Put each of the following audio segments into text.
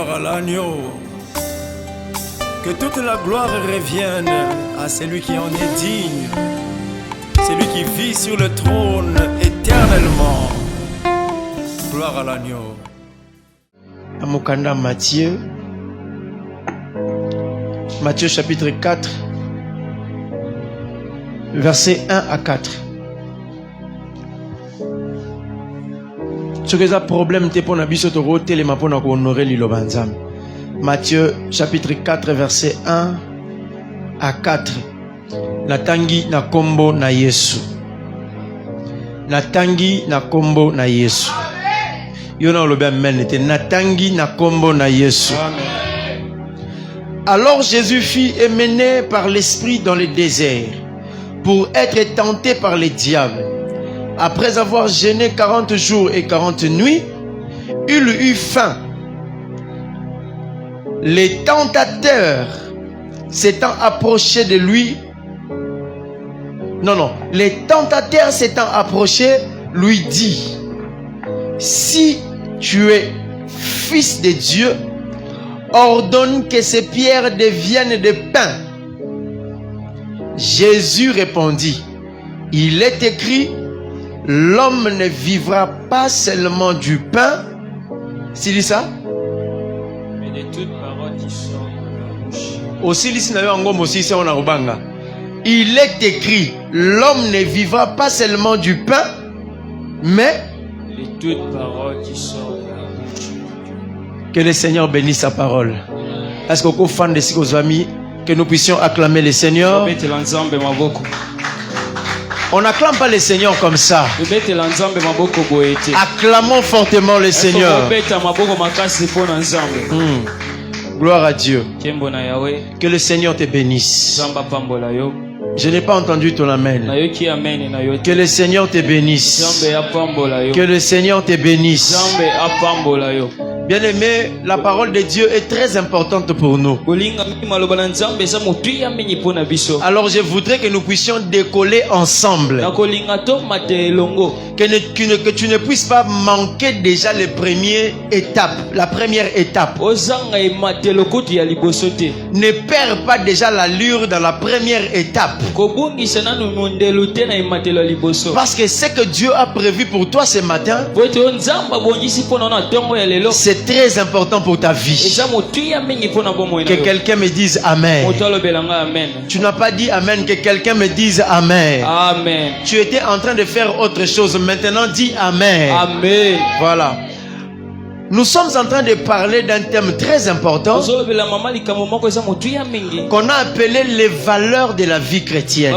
Gloire à l'agneau. Que toute la gloire revienne à celui qui en est digne, celui qui vit sur le trône éternellement. Gloire à l'agneau. Amokanda Matthieu chapitre 4, versets 1 à 4. Ce que ça problème te pour nabiso to rotel ma pona ko honorer liloba nzambe. Matthieu chapitre 4 verset 1 à 4. Natangi na kombo na Yesu. Natangi na kombo na Yesu. Yona lobe amen te natangi na kombo na Yesu. Amen. Alors Jésus fut mené par l'Esprit dans le désert pour être tenté par les diables. Après avoir jeûné 40 jours et 40 nuits, il eut faim. Les tentateurs s'étant approchés de lui, les tentateurs s'étant approchés, lui dit: si tu es fils de Dieu, ordonne que ces pierres deviennent de pain. Jésus répondit: il est écrit, l'homme ne vivra pas seulement du pain. C'est dit ça? Mais de toute parole qui sort de la bouche. Il est écrit, l'homme ne vivra pas seulement du pain, mais de toute parole qui sort de la bouche. Que le Seigneur bénisse sa parole. Est-ce que fan de Sikos amis, que nous puissions acclamer le Seigneur? On n'acclame pas le Seigneur comme ça. Acclamons fortement le Seigneur. Gloire à Dieu. Que le Seigneur te bénisse. Je n'ai pas entendu ton amen. Que le Seigneur te bénisse. Que le Seigneur te bénisse. Bien-aimé, la parole de Dieu est très importante pour nous. Alors je voudrais que nous puissions décoller ensemble. Que tu ne puisses pas manquer déjà la première étape. Ne perds pas déjà l'allure dans la première étape. Parce que ce que Dieu a prévu pour toi ce matin, c'est très important pour ta vie. Que quelqu'un me dise Amen. Tu n'as pas dit Amen, que quelqu'un me dise Amen. Amen. Tu étais en train de faire autre chose. Maintenant dis Amen. Amen. Voilà. Nous sommes en train de parler d'un thème très important qu'on a appelé les valeurs de la vie chrétienne.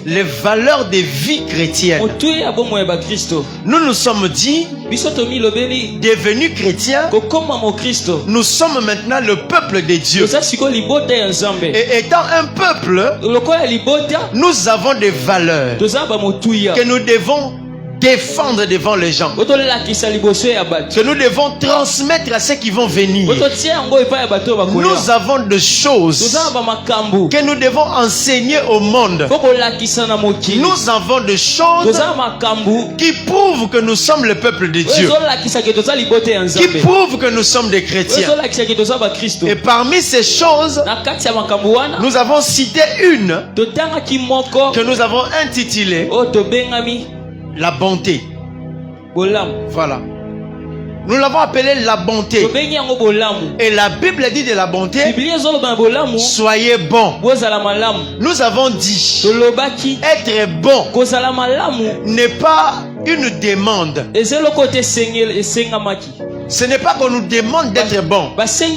Les valeurs de vie chrétienne. Nous nous sommes dit, devenus chrétiens, nous sommes maintenant le peuple de Dieu. Et étant un peuple, nous avons des valeurs que nous devons défendre devant les gens, que nous devons transmettre à ceux qui vont venir. Nous avons des choses que nous devons enseigner au monde. Nous avons des choses qui prouvent que nous sommes le peuple de Dieu, qui prouvent que nous sommes des chrétiens. Et parmi ces choses, nous avons cité une que nous avons intitulée la bonté. Voilà. Nous l'avons appelé la bonté. Et la Bible dit de la bonté, soyez bons. Nous avons dit, être bon n'est pas une demande. Ce n'est pas qu'on nous demande d'être bon. C'est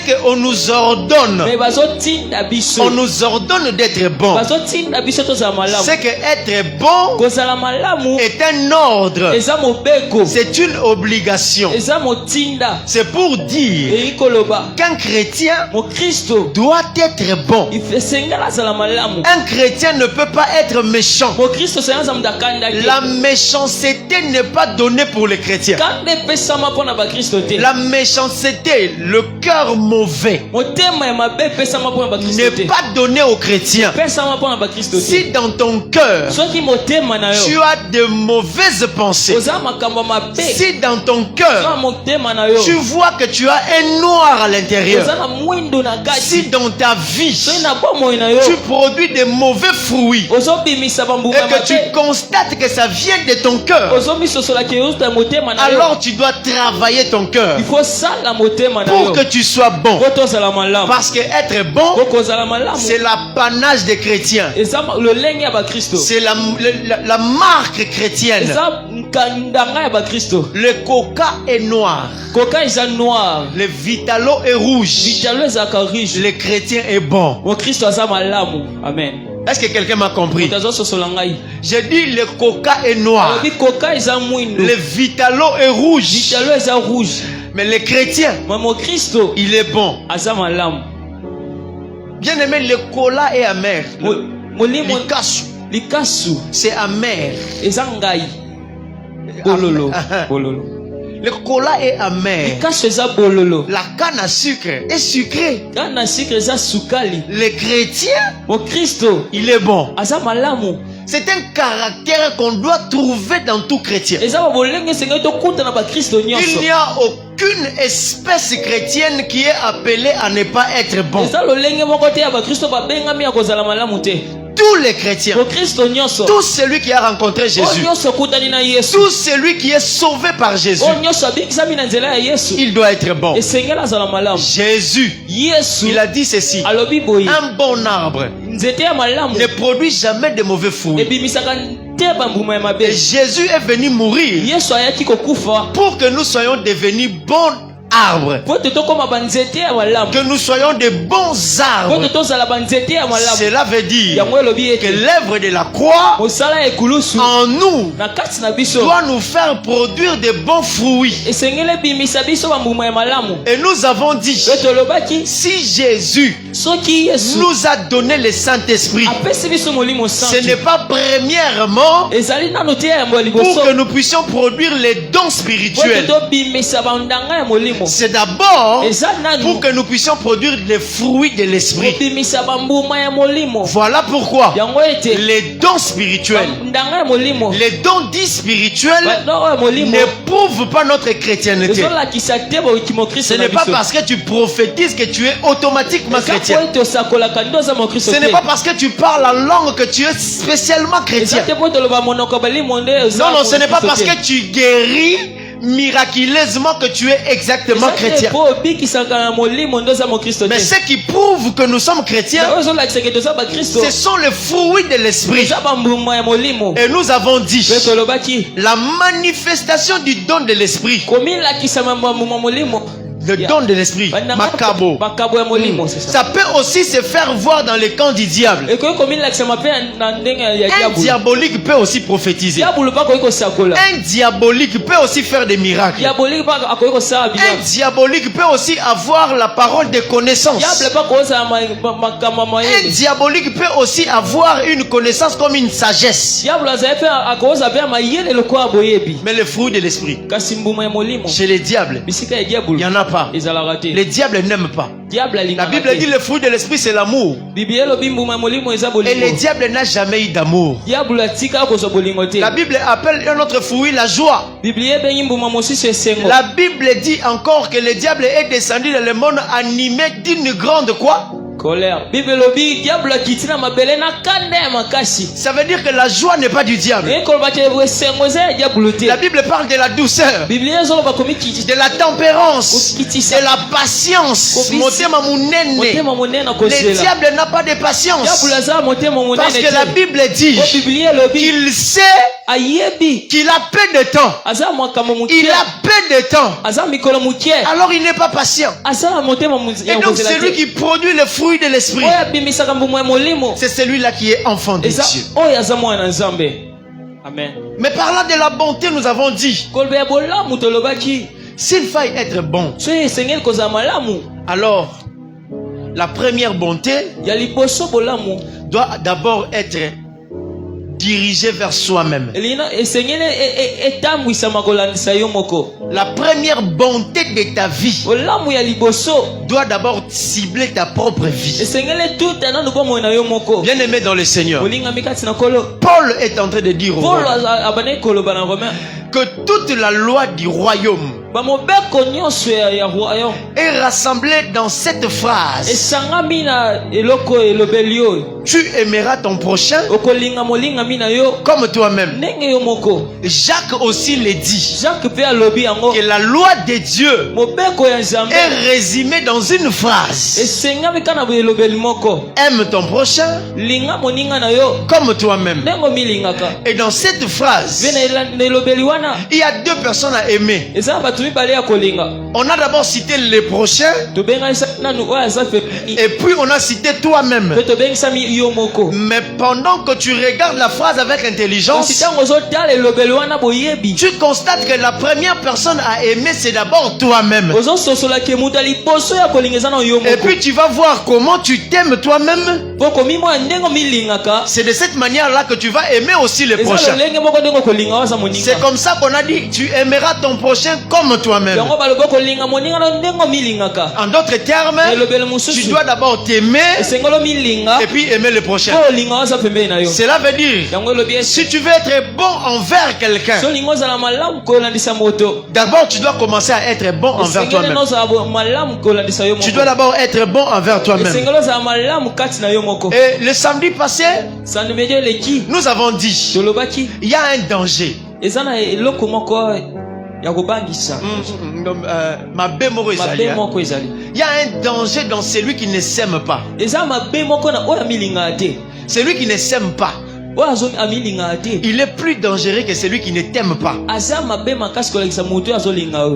qu'on nous ordonne. On nous ordonne d'être bon. C'est que être bon est un ordre. C'est une obligation. C'est pour dire qu'un chrétien doit être bon. Un chrétien ne peut pas être méchant. La méchanceté n'est pas donnée pour les chrétiens. La méchanceté, le cœur mauvais n'est pas donné aux chrétiens. Si dans ton cœur tu as de mauvaises pensées, si dans ton cœur tu vois que tu as un noir à l'intérieur, si dans ta vie tu produis de mauvais fruits et que tu constates que ça vient de ton cœur, alors tu dois travailler ton cœur pour que tu sois bon. Parce que être bon, c'est l'apanage des chrétiens. C'est la marque chrétienne. Le coca est noir. Le vitalo est rouge. Le chrétien est bon. Amen. Est-ce que quelqu'un m'a compris? J'ai dit le coca est noir. Le vitalo est rouge. Mais le chrétien, il est bon. Bien aimé, le cola est amer. Likasu, c'est amer. Le cola est amer. La canne à sucre est sucrée. Le chrétien, il est bon. C'est un caractère qu'on doit trouver dans tout chrétien. Il n'y a aucune espèce chrétienne qui est appelée à ne pas être bon. Tous les chrétiens, tout celui qui a rencontré Jésus, tout celui qui est sauvé par Jésus, il doit être bon. Jésus, il a dit ceci: un bon arbre ne produit jamais de mauvais fruits. Et Jésus est venu mourir pour que nous soyons devenus bons arbres, que nous soyons de bons arbres. Cela veut dire que l'œuvre de la croix en nous doit nous faire produire de bons fruits. Et nous avons dit, si Jésus nous a donné le Saint-Esprit, ce n'est pas premièrement pour que nous puissions produire les dons spirituels. C'est d'abord pour que nous puissions produire les fruits de l'esprit. Voilà pourquoi les dons spirituels, les dons dits spirituels ne prouvent pas notre chrétienté. Ce n'est pas parce que tu prophétises que tu es automatiquement chrétien. Ce n'est pas parce que tu parles en langue que tu es spécialement chrétien. Non, ce n'est pas parce que tu guéris miraculeusement que tu es exactement chrétien. Mais ce qui prouve que nous sommes chrétiens, ce sont les fruits de l'esprit. Et nous avons dit, la manifestation du don de l'esprit, le don de l'esprit, Makabo, ça peut aussi se faire voir dans les camps du diable. Un diabolique peut aussi prophétiser. Un diabolique peut aussi faire des miracles. Un diabolique peut aussi avoir la parole de connaissance. Un diabolique peut aussi avoir une connaissance comme une sagesse. Mais le fruit de l'esprit, chez les diables, il n'y en a pas. Les diables n'aiment pas. La Bible dit le fruit de l'esprit c'est l'amour. Et le diable n'a jamais eu d'amour. La Bible appelle un autre fruit la joie. La Bible dit encore que le diable est descendu dans le monde animé d'une grande quoi? Colère. Ça veut dire que la joie n'est pas du diable. La Bible parle de la douceur, de la tempérance, de la patience. Le diable n'a pas de patience. Parce que la Bible dit qu'il sait qu'il a peu de temps. Il a peu de temps. Alors il n'est pas patient. Et donc celui qui produit le fruit de l'esprit, c'est celui-là qui est enfant de Dieu. Amen. Mais parlant de la bonté, nous avons dit, s'il faille être bon, alors la première bonté doit d'abord être diriger vers soi-même. La première bonté de ta vie doit d'abord cibler ta propre vie. Bien aimé dans le Seigneur, Paul est en train de dire aux Romains que toute la loi du royaume est rassemblée dans cette phrase: tu aimeras ton prochain comme toi-même. Jacques aussi le dit, que la loi de Dieu est résumée dans une phrase: aime ton prochain comme toi-même. Et dans cette phrase, il y a deux personnes à aimer. On a d'abord cité le prochain, et puis on a cité toi-même. Mais pendant que tu regardes la phrase avec intelligence, tu constates que la première personne à aimer, c'est d'abord toi-même. Et puis tu vas voir comment tu t'aimes toi-même. C'est de cette manière-là que tu vas aimer aussi le prochain. C'est comme ça qu'on a dit: tu aimeras ton prochain comme toi-même. En d'autres termes, tu dois d'abord t'aimer et puis aimer le prochain. Cela veut dire, si tu veux être bon envers quelqu'un, d'abord tu dois commencer à être bon envers toi-même. Tu dois d'abord être bon envers toi-même. Et le samedi passé, nous avons dit, il y a un danger. Il y a un danger dans celui qui ne s'aime pas. Celui qui ne s'aime pas, il est plus dangereux que celui qui ne t'aime pas.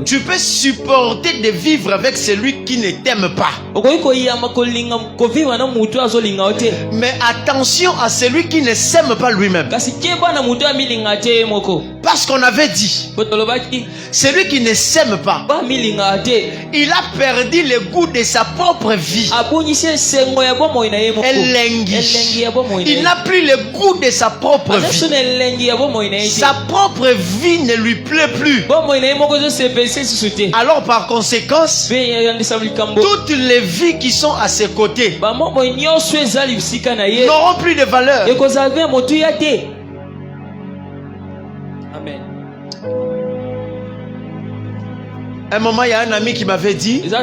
Tu peux supporter de vivre avec celui qui ne t'aime pas. Mais attention à celui qui ne s'aime pas lui-même. Parce qu'on avait dit, celui qui ne s'aime pas, il a perdu le goût de sa propre vie. Il n'a plus le goût de sa propre vie. Sa propre vie ne lui plaît plus. Alors par conséquent, toutes les vies qui sont à ses côtés n'auront plus de valeur. Un moment, il y a un ami qui m'avait dit, il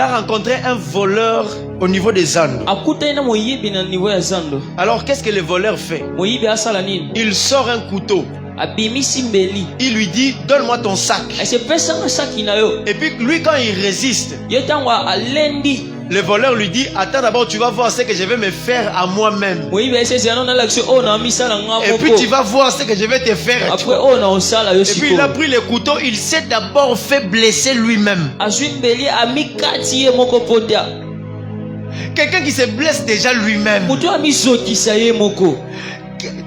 a rencontré un voleur au niveau des Andes. Alors qu'est-ce que le voleur fait? Il sort un couteau. Il lui dit: donne-moi ton sac. Et puis lui, quand il résiste, le voleur lui dit: attends d'abord, tu vas voir ce que je vais me faire à moi-même. Et puis tu vas voir ce que je vais te faire à toi. Et puis il a pris le couteau, il s'est d'abord fait blesser lui-même. Quelqu'un qui se blesse déjà lui-même,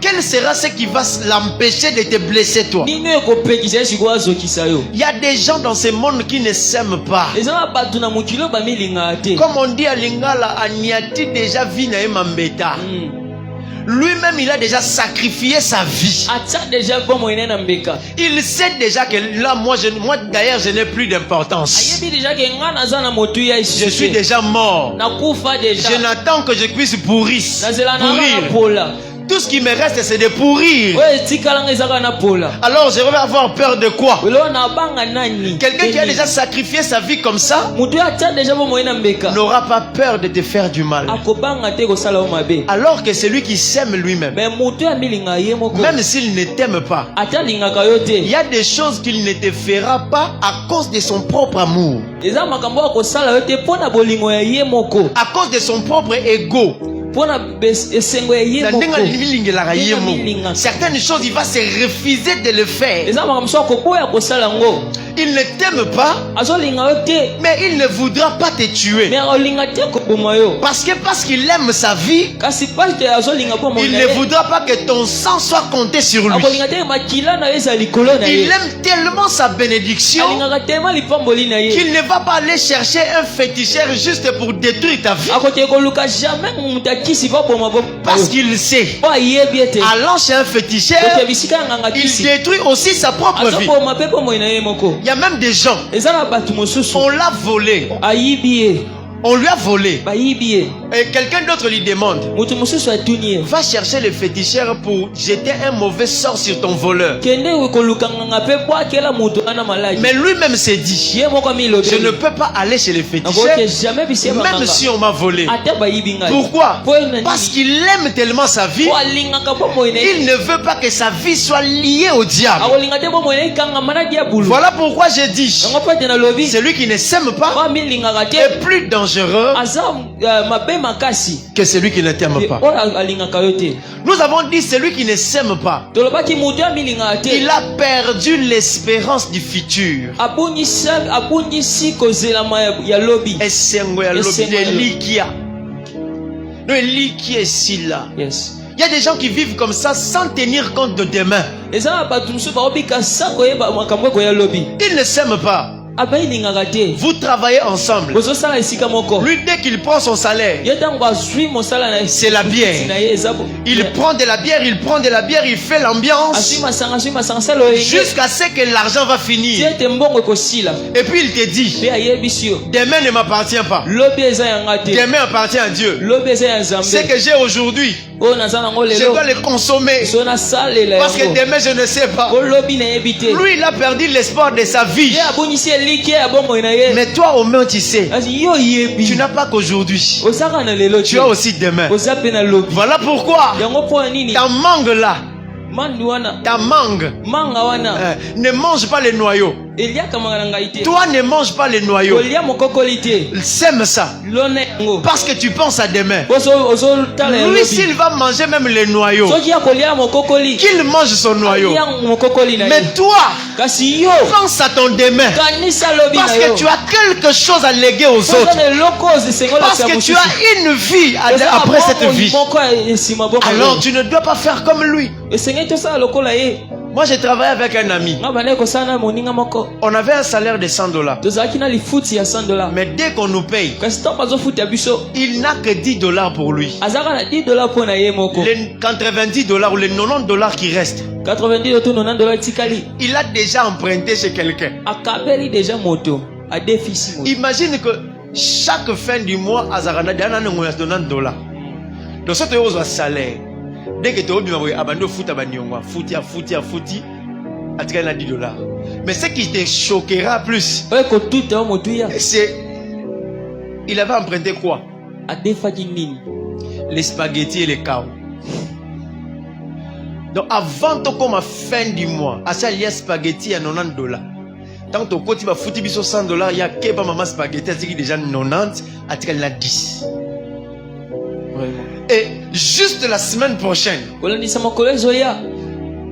quel sera ce qui va l'empêcher de te blesser toi? Il y a des gens dans ce monde qui ne s'aiment pas. Comme on dit à Lingala, Aniati déjà vit na emambeta. Lui-même, il a déjà sacrifié sa vie. Il sait déjà que là, moi d'ailleurs, je n'ai plus d'importance. Je suis déjà mort. Je n'attends que je puisse pourrir. Tout ce qui me reste, c'est de pourrir. Alors je vais avoir peur de quoi? Quelqu'un qui a déjà sacrifié sa vie comme ça n'aura pas peur de te faire du mal. Alors que celui qui s'aime lui-même, même s'il ne t'aime pas, il y a des choses qu'il ne te fera pas à cause de son propre amour, à cause de son propre ego. Certaines choses, il va se refuser de le faire. Il ne t'aime pas, mais il ne voudra pas te tuer. Parce qu'il aime sa vie, il ne voudra pas que ton sang soit compté sur lui. Il aime tellement sa bénédiction qu'il ne va pas aller chercher un féticheur juste pour détruire ta vie. Parce qu'il sait, allant chez un féticheur, il détruit aussi sa propre vie. Il y a même des gens, on l'a volé. On lui a volé. Et quelqu'un d'autre lui demande, va chercher le féticheur pour jeter un mauvais sort sur ton voleur. Mais lui-même s'est dit, je ne peux pas aller chez le féticheur même si on m'a volé. Pourquoi? Parce qu'il aime tellement sa vie, il ne veut pas que sa vie soit liée au diable. Voilà pourquoi j'ai dit, celui qui ne s'aime pas est plus dangereux que celui qui ne t'aime pas. Nous avons dit celui qui ne s'aime pas, il a perdu l'espérance du futur. Il y a des gens qui vivent comme ça sans tenir compte de demain. Ils ne s'aiment pas. Vous travaillez ensemble. Lui, dès qu'il prend son salaire, c'est la bière. Il prend de la bière, il fait l'ambiance jusqu'à ce que l'argent va finir. Et puis il te dit, demain ne m'appartient pas. Demain appartient à Dieu. Ce que j'ai aujourd'hui, je dois le consommer parce que demain je ne sais pas. Lui, il a perdu l'espoir de sa vie. Mais toi au moins tu sais, tu n'as pas qu'aujourd'hui, tu as aussi demain. Voilà pourquoi ta mangue là, ta mangue, ne mange pas les noyaux. Toi ne mange pas les noyaux. Sème ça parce que tu penses à demain. Lui, s'il va manger même les noyaux, qu'il mange son noyau. Mais toi, pense à ton demain, parce que tu as quelque chose à léguer aux autres, parce que tu as une vie après cette vie. Alors tu ne dois pas faire comme lui. Moi j'ai travaillé avec un ami. On avait un salaire de $100. Mais dès qu'on nous paye, il n'a que $10 pour lui. Les $90 ou les $90 qui restent, il a déjà emprunté chez quelqu'un. Imagine que chaque fin du mois, Azarana a $90. Donc ça te un salaire. Dès que tu as abandonné $10. Mais ce qui te choquera plus, c'est il avait emprunté quoi? Les spaghettis et les chaos. Donc avant comme à fin du mois, il y a spaghetti à $90. Tant que tu vas foutre $100, il y a que maman spaghetti qui déjà 90, à 10. Et juste la semaine prochaine,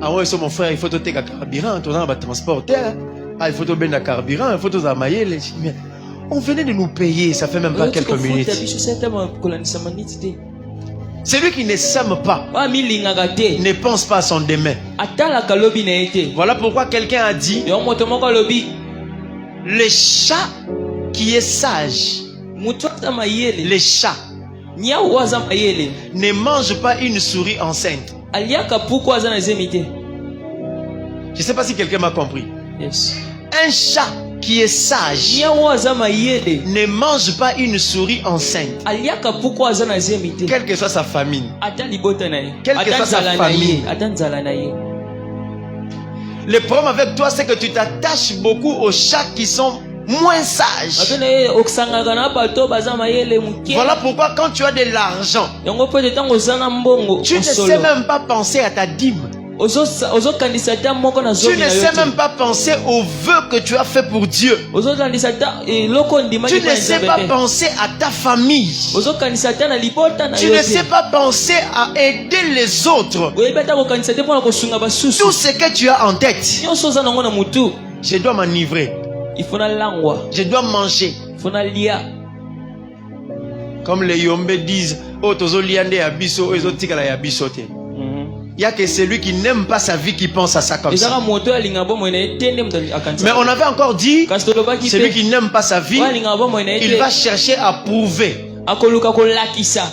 ah ouais, mon frère, il faut te faire un carburant, tu as un transporteur, il faut te faire un carburant, il faut te faire. On venait de nous payer, ça fait même pas quelques minutes. Celui qui ne s'aime pas ne pense pas à son demain. Voilà pourquoi quelqu'un a dit, le chat qui est sage, le chat ne mange pas une souris enceinte. Je ne sais pas si quelqu'un m'a compris. Yes. Un chat qui est sage ne mange pas une souris enceinte. Quelle que soit sa famine, quelle que soit sa famille. Le problème avec toi, c'est que tu t'attaches beaucoup aux chats qui sont moins sages. Voilà pourquoi quand tu as de l'argent, tu ne sais même pas penser à ta dîme. Tu ne sais même pas penser aux vœux que tu as fait pour Dieu. Tu ne sais pas penser à ta famille. Tu ne sais pas penser à aider les autres. Tout ce que tu as en tête, je dois m'enivrer. Je dois manger. Comme les Yombe disent, oh, tozo liande ya biso, ezo tikala ya biso te. Il y a que celui qui n'aime pas sa vie qui pense à ça comme ça. Mais on avait encore dit, celui qui n'aime pas sa vie, il va chercher à prouver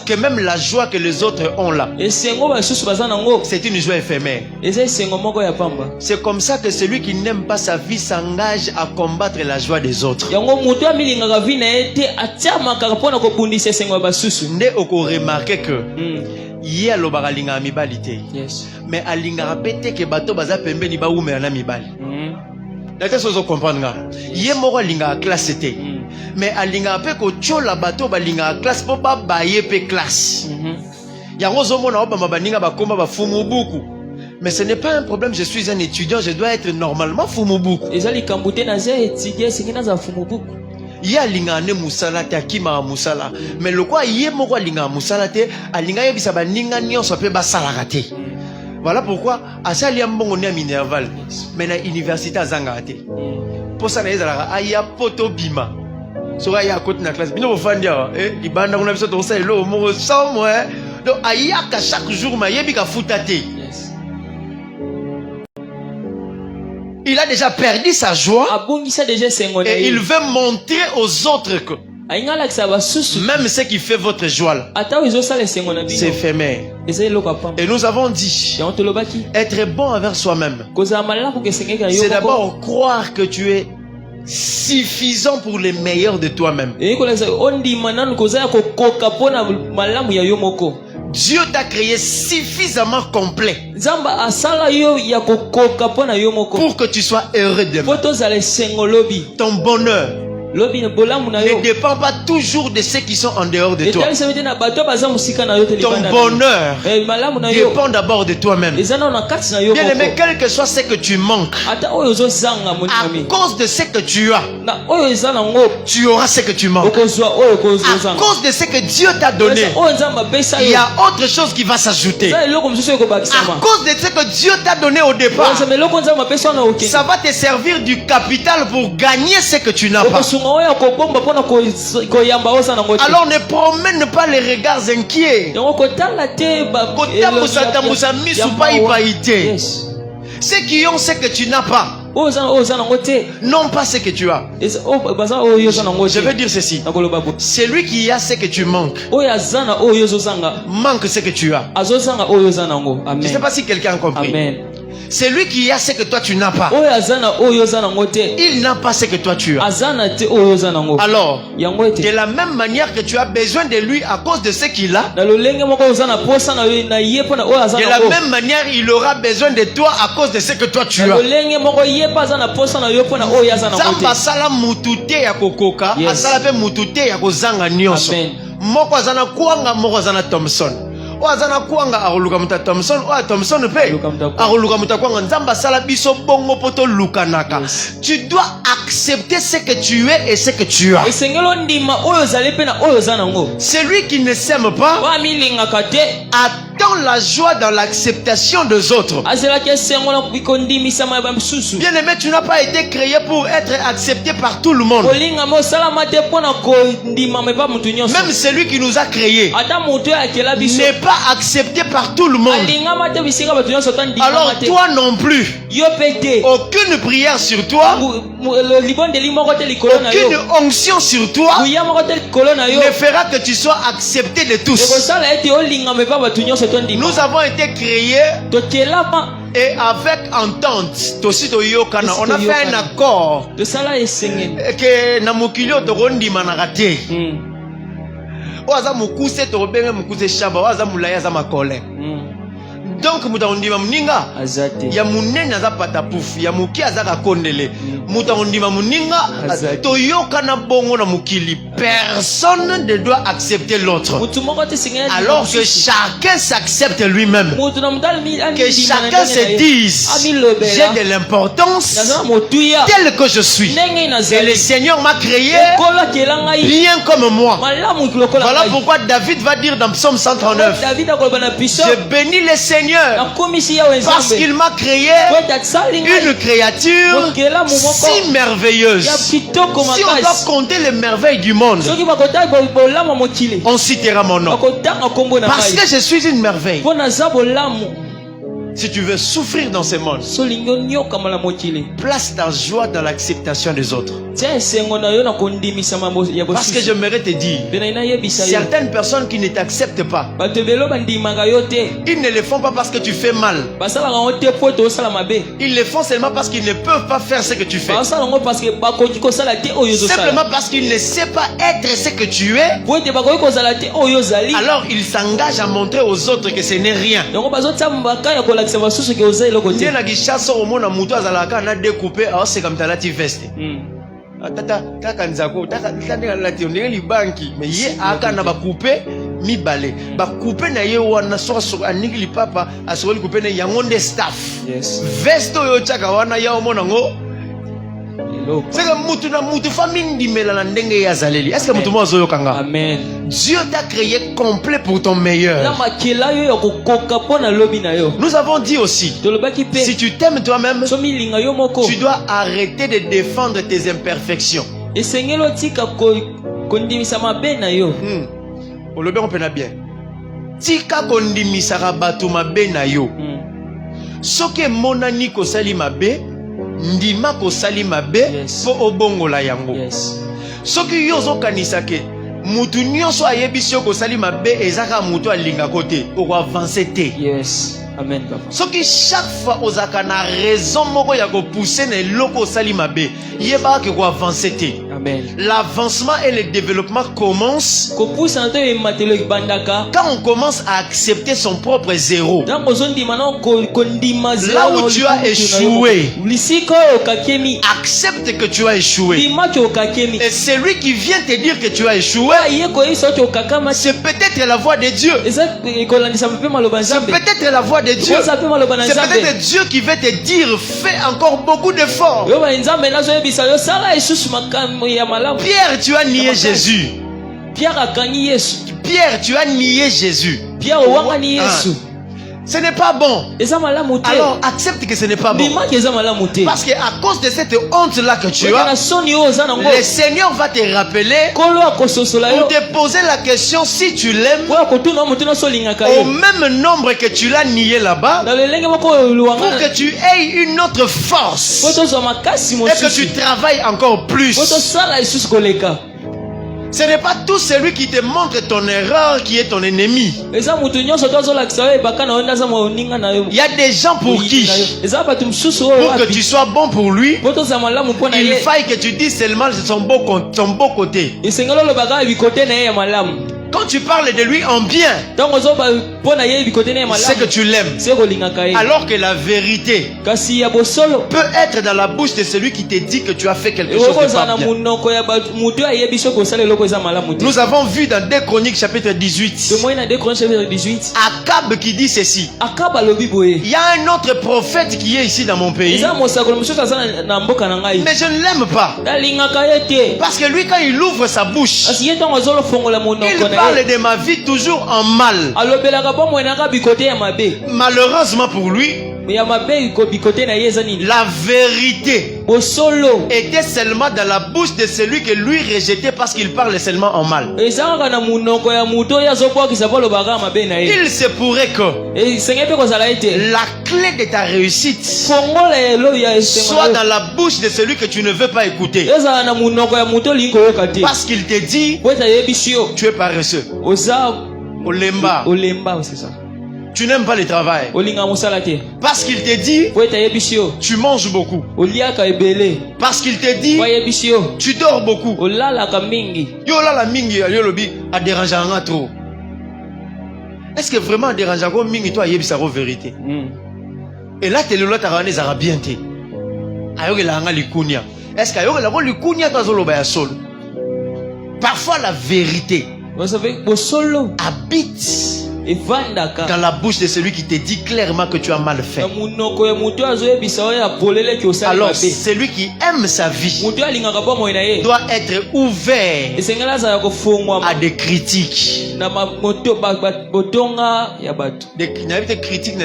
que même la joie que les autres ont là, c'est une joie éphémère. C'est comme ça que celui qui n'aime pas sa vie s'engage à combattre la joie des autres. Né oko remarquer que hier lo bagalinga mibalite. Mais alinga répéter que bato baza pembeni ba ume na mibali. D'accord, ça vous comprendre. Hier moko alinga classe était. Mais alinga pe ko chola bato balinga classe po ba baye pe classe. Yango zo mona ba baninga ba komba ba fumu buku. Mais ce n'est pas un problème, je suis un étudiant, je dois être normalement fumu buku. Ezali kambute na ze étudier singina za fumu buku. Ya linga ne musala te akima musala mais le quoi yé moko linga musala te alinga yebisa ba ninga nyonso pe ba salaka te. Voilà pourquoi asali mbongo ne minerval mais na université azanga te pour ça na ezalaka aya poto bima so aya côté na classe bino bofandia libanda kuna biso to sala lo moko somo donc aya ka chaque jour ma yebi ka futa te. Il a déjà perdu sa joie et il veut montrer aux autres que même ce qui fait votre joie c'est éphémère. Et nous avons dit être bon envers soi-même, c'est d'abord croire que tu es suffisant pour les meilleurs de toi-même. Dieu t'a créé suffisamment complet pour que tu sois heureux demain. Ton bonheur ne dépend pas toujours de ceux qui sont en dehors de toi. Ton bonheur dépend d'abord de toi-même. Bien aimé, quel que soit ce que tu manques, à cause de ce que tu as, tu auras ce que tu manques. À cause de ce que Dieu t'a donné, il y a autre chose qui va s'ajouter. À cause de ce que Dieu t'a donné au départ, ça va te servir du capital pour gagner ce que tu n'as pas. Alors ne promène pas les regards inquiets. Ceux qui ont ce que tu n'as pas non pas ce que tu as. Je veux dire ceci. Celui qui a ce que tu manques manque ce que tu as. Je ne sais pas si quelqu'un a compris. Amen. Celui qui a ce que toi tu n'as pas, il n'a pas ce que toi tu as. Alors, de la même manière que tu as besoin de lui à cause de ce qu'il a, de la même manière il aura besoin de toi à cause de ce que toi tu as. Asala mutute ya kokoka, asala pe mutute ya kozanga nyonso. Moko azana kuanga, moko azana Thompson. Oazana kuanga aruluka muta Thompson, oa Thompson pe aruluka muta kuanga nzamba sala biso bongo poto lukanaka. Tu dois accepter ce que tu es et ce que tu as. Celui qui ne s'aime pas attend la joie dans l'acceptation des autres. Bien aimé, tu n'as pas été créé pour être accepté par tout le monde. Même celui qui nous a créés n'est pas accepté par tout le monde. Alors toi non plus, aucune prière sur toi, aucune onction sur toi ne fera que tu sois accepté de tous. Nous avons été créés et avec entente, on a fait un accord que namukilio torondi managate. Oaza mukuse torobenge mukuse shamba, oaza mulaya za makole. Donc mutaondima muninga ya munene za patapufu ya muki azaka kondele mutaondima muninga toyoka na bongo na mukili. Personne ne doit accepter l'autre. Alors que chacun s'accepte lui-même. Que chacun se dise j'ai de l'importance tel que je suis. Et le Seigneur m'a créé bien comme moi. Voilà pourquoi David va dire dans Psaume 139, je bénis le Seigneur Seigneur, parce qu'il m'a créé une créature si merveilleuse. Si on doit compter les merveilles du monde, on citera mon nom. Parce que je suis une merveille. Si tu veux souffrir dans ce monde, place ta joie dans l'acceptation des autres. Parce que j'aimerais te dire, certaines personnes qui ne t'acceptent pas, ils ne le font pas parce que tu fais mal. Ils le font seulement parce qu'ils ne peuvent pas faire ce que tu fais. Simplement parce qu'ils ne savent pas être ce que tu es. Alors ils s'engagent à montrer aux autres que ce n'est rien. C'est que Amen. Dieu t'a créé complet pour ton meilleur. Nous avons dit aussi, si tu t'aimes toi-même, tu dois arrêter de défendre tes imperfections. On peut bien. Tika kondimisaka bato mabe na yo. Soke monani ko sali mabe, ndima ko sali mabe po obongola yango. Soki yo zo kanisake, mutu nyonso ayebisi yo ko sali mabe ezaka mutu alinga kote, o avancer te. Yes. Amen, papa. Soki chaque fois ozaka na raison moko ya ko pousser na loko sali mabe, yeba ke ko avancer te. Amen. L'avancement et le développement commence quand on commence à accepter son propre zéro. Là où tu as échoué, accepte que tu as échoué. Et celui qui vient te dire que tu as échoué, c'est peut-être la voix de Dieu. C'est peut-être la voix de Dieu. C'est peut-être Dieu qui veut te dire, fais encore beaucoup d'efforts. Pierre, tu as nié Jésus. Pierre, tu as nié Jésus. Ce n'est pas bon. Alors accepte que ce n'est pas bon. Parce qu'à cause de cette honte-là que tu as, le Seigneur va te rappeler pour te poser la question si tu l'aimes au même nombre que tu l'as nié là-bas, pour que tu aies une autre force et que tu travailles encore plus. Ce n'est pas tout celui qui te montre ton erreur qui est ton ennemi. Il y a des gens pour qui, pour que tu sois bon pour lui, il faille que tu dises seulement son beau côté. Quand tu parles de lui en bien, c'est que tu l'aimes. Alors que la vérité peut être dans la bouche de celui qui te dit que tu as fait quelque chose de pas bien. Nous avons vu dans 2 Chroniques chapitre 18 Akab qui dit ceci. Il y a un autre prophète qui est ici dans mon pays, mais je ne l'aime pas. Parce que lui, quand il ouvre sa bouche, il parle de ma vie toujours en mal. Malheureusement pour lui, la vérité était seulement dans la bouche de celui que lui rejetait parce qu'il parle seulement en mal. Il se pourrait que la clé de ta réussite soit dans la bouche de celui que tu ne veux pas écouter, parce qu'il te dit tu es paresseux. Olemba, c'est ça. Tu n'aimes pas le travail. Parce qu'il te dit tu manges beaucoup. Parce qu'il te dit tu dors beaucoup. Trop. Est-ce que vraiment dérangeant mingi toi yebisa la vérité? Et là tu le t'as bien te. Est-ce que parfois la vérité habite dans la bouche de celui qui te dit clairement que tu as mal fait. Alors celui qui aime sa vie doit être ouvert à des critiques. Des critiques.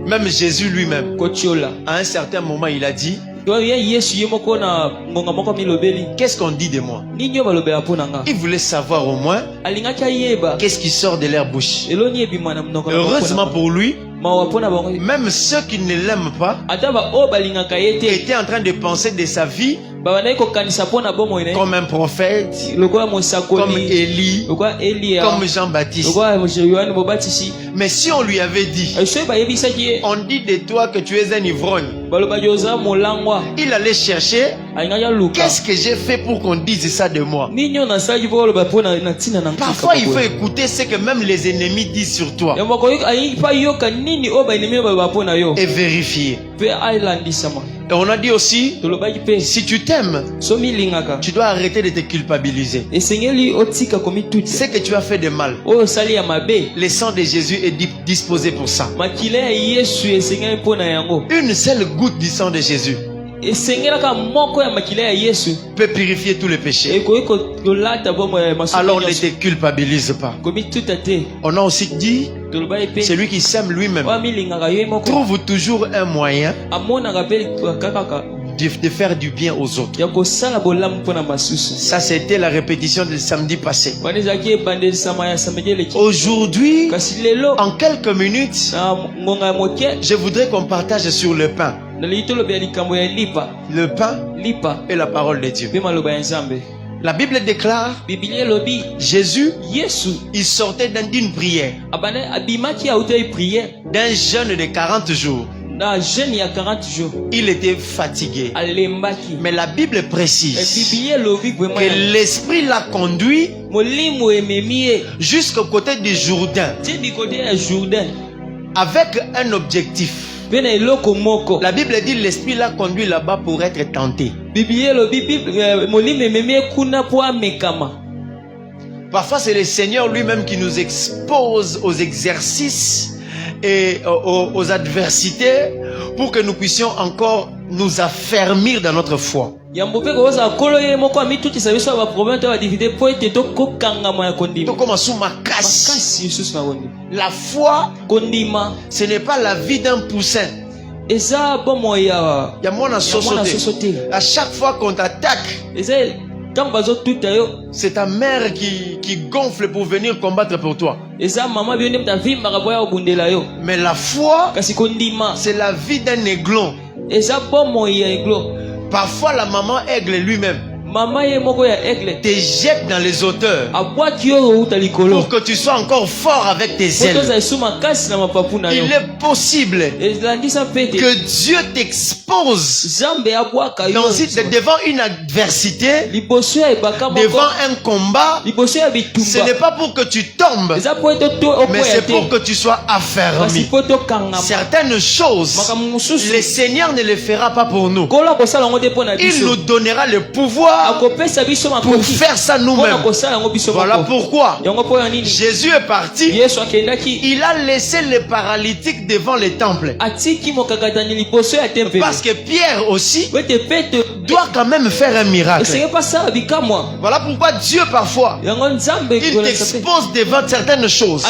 Même Jésus lui-même, à un certain moment, il a dit: qu'est-ce qu'on dit de moi? Il voulait savoir au moins qu'est-ce qui sort de leur bouche. Heureusement pour lui, même ceux qui ne l'aiment pas étaient en train de penser de sa vie comme un prophète, comme Élie, comme Jean-Baptiste. Mais si on lui avait dit: on dit de toi que tu es un ivrogne, il allait chercher: qu'est-ce que j'ai fait pour qu'on dise ça de moi? Parfois il faut écouter ce que même les ennemis disent sur toi et vérifier. Et on a dit aussi, si tu t'aimes, tu dois arrêter de te culpabiliser. Ce que tu as fait de mal, le sang de Jésus est disposé pour ça. Une seule goutte du sang de Jésus peut purifier tous les péchés. Alors ne te culpabilise pas. On a aussi dit, celui qui s'aime lui-même trouve toujours un moyen de faire du bien aux autres. Ça, c'était la répétition du samedi passé. Aujourd'hui, en quelques minutes, je voudrais qu'on partage sur le pain. Le pain et la parole de Dieu. La Bible déclare, Jésus, il sortait d'une prière, d'un jeûne de 40 jours. Il était fatigué. Mais la Bible précise que l'Esprit l'a conduit jusqu'au côté du Jourdain avec un objectif. La Bible dit l'Esprit l'a conduit là-bas pour être tenté. Parfois c'est le Seigneur lui-même qui nous expose aux exercices et aux adversités pour que nous puissions encore nous affermir dans notre foi. La foi, ce n'est pas la vie d'un poussin. À chaque fois qu'on t'attaque, c'est ta mère qui gonfle pour venir combattre pour toi. Mais la foi, c'est la vie d'un aiglon. Parfois la maman aigle lui-même te jette dans les hauteurs pour que tu sois encore fort avec tes ailes. Il est possible que Dieu t'expose devant une adversité, devant un combat. Ce n'est pas pour que tu tombes, mais c'est pour que tu sois affermi. Certaines choses, le Seigneur ne les fera pas pour nous. Il nous donnera le pouvoir pour faire ça nous-mêmes. Voilà pourquoi Jésus est parti. Il a laissé les paralytiques devant les temples. Parce que Pierre aussi doit quand même faire un miracle. Voilà pourquoi Dieu parfois il t'expose devant certaines choses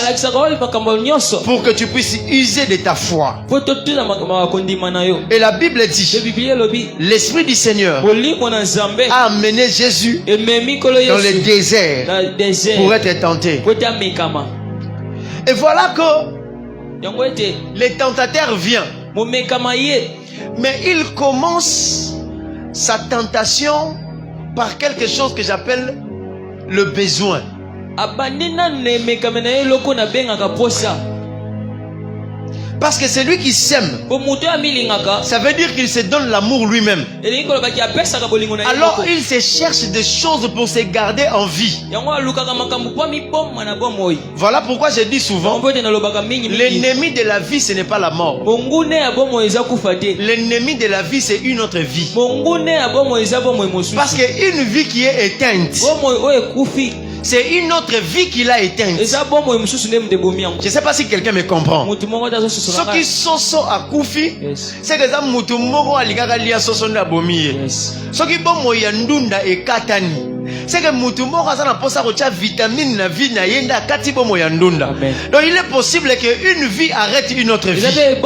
pour que tu puisses user de ta foi. Et la Bible dit, l'Esprit du Seigneur a amené Jésus dans le désert pour être tenté. Et voilà que le tentateur vient, mais il commence sa tentation par quelque chose que j'appelle le besoin. Parce que c'est lui qui s'aime. Ça veut dire qu'il se donne l'amour lui-même. Alors il se cherche des choses pour se garder en vie. Voilà pourquoi je dis souvent, l'ennemi de la vie, ce n'est pas la mort. L'ennemi de la vie, c'est une autre vie. Parce qu'une vie qui est éteinte, c'est une autre vie qu'il a éteinte. Je ne sais pas si quelqu'un me comprend. Ce qui soso a koufi, c'est que ça mutu moko alikaka lia soso na bomi. Ce qui bon moya ndunda e katani. C'est que mutu moko azana posa kocha vitamine na vie na yenda kati bon moya ndunda. Donc il est possible que une vie arrête une autre vie. Et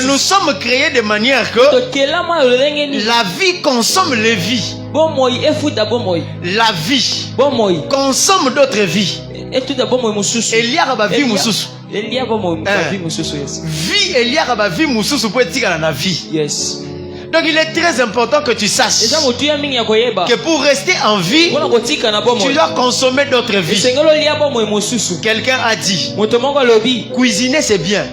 nous sommes créés de manière que la vie consomme les vies. La vie consomme d'autres vies. Il y a vie mususu. Vie il y a vie mususu pour être dans la vie. Yes. Donc il est très important que tu saches que pour rester en vie, tu dois consommer d'autres vies. Quelqu'un a dit, cuisiner c'est bien,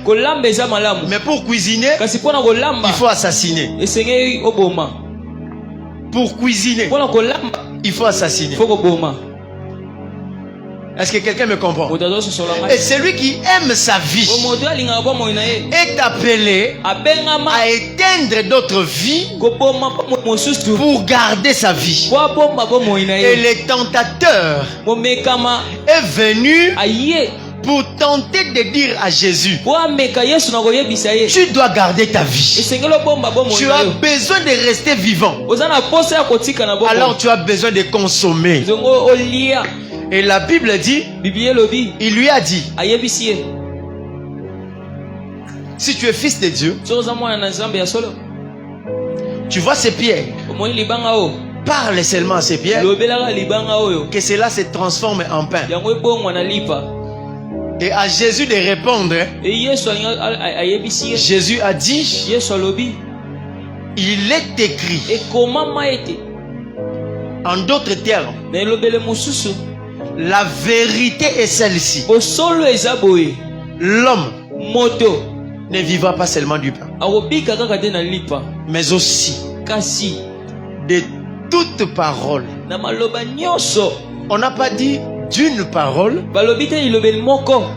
mais pour cuisiner, il faut assassiner. Pour cuisiner, il faut assassiner. Est-ce que quelqu'un me comprend? Et celui qui aime sa vie est appelé à éteindre d'autres vies pour garder sa vie. Et le tentateur est venu pour tenter de dire à Jésus, tu dois garder ta vie. Tu as besoin de rester vivant. Alors tu as besoin de consommer. Et la Bible dit, il lui a dit, si tu es fils de Dieu, tu vois ces pierres, parle seulement à ces pierres, que cela se transforme en pain. Et à Jésus de répondre, Jésus a dit, il est écrit, en d'autres termes, la vérité est celle-ci. L'homme ne vivra pas seulement du pain, mais aussi de toute parole. On n'a pas dit d'une parole, mais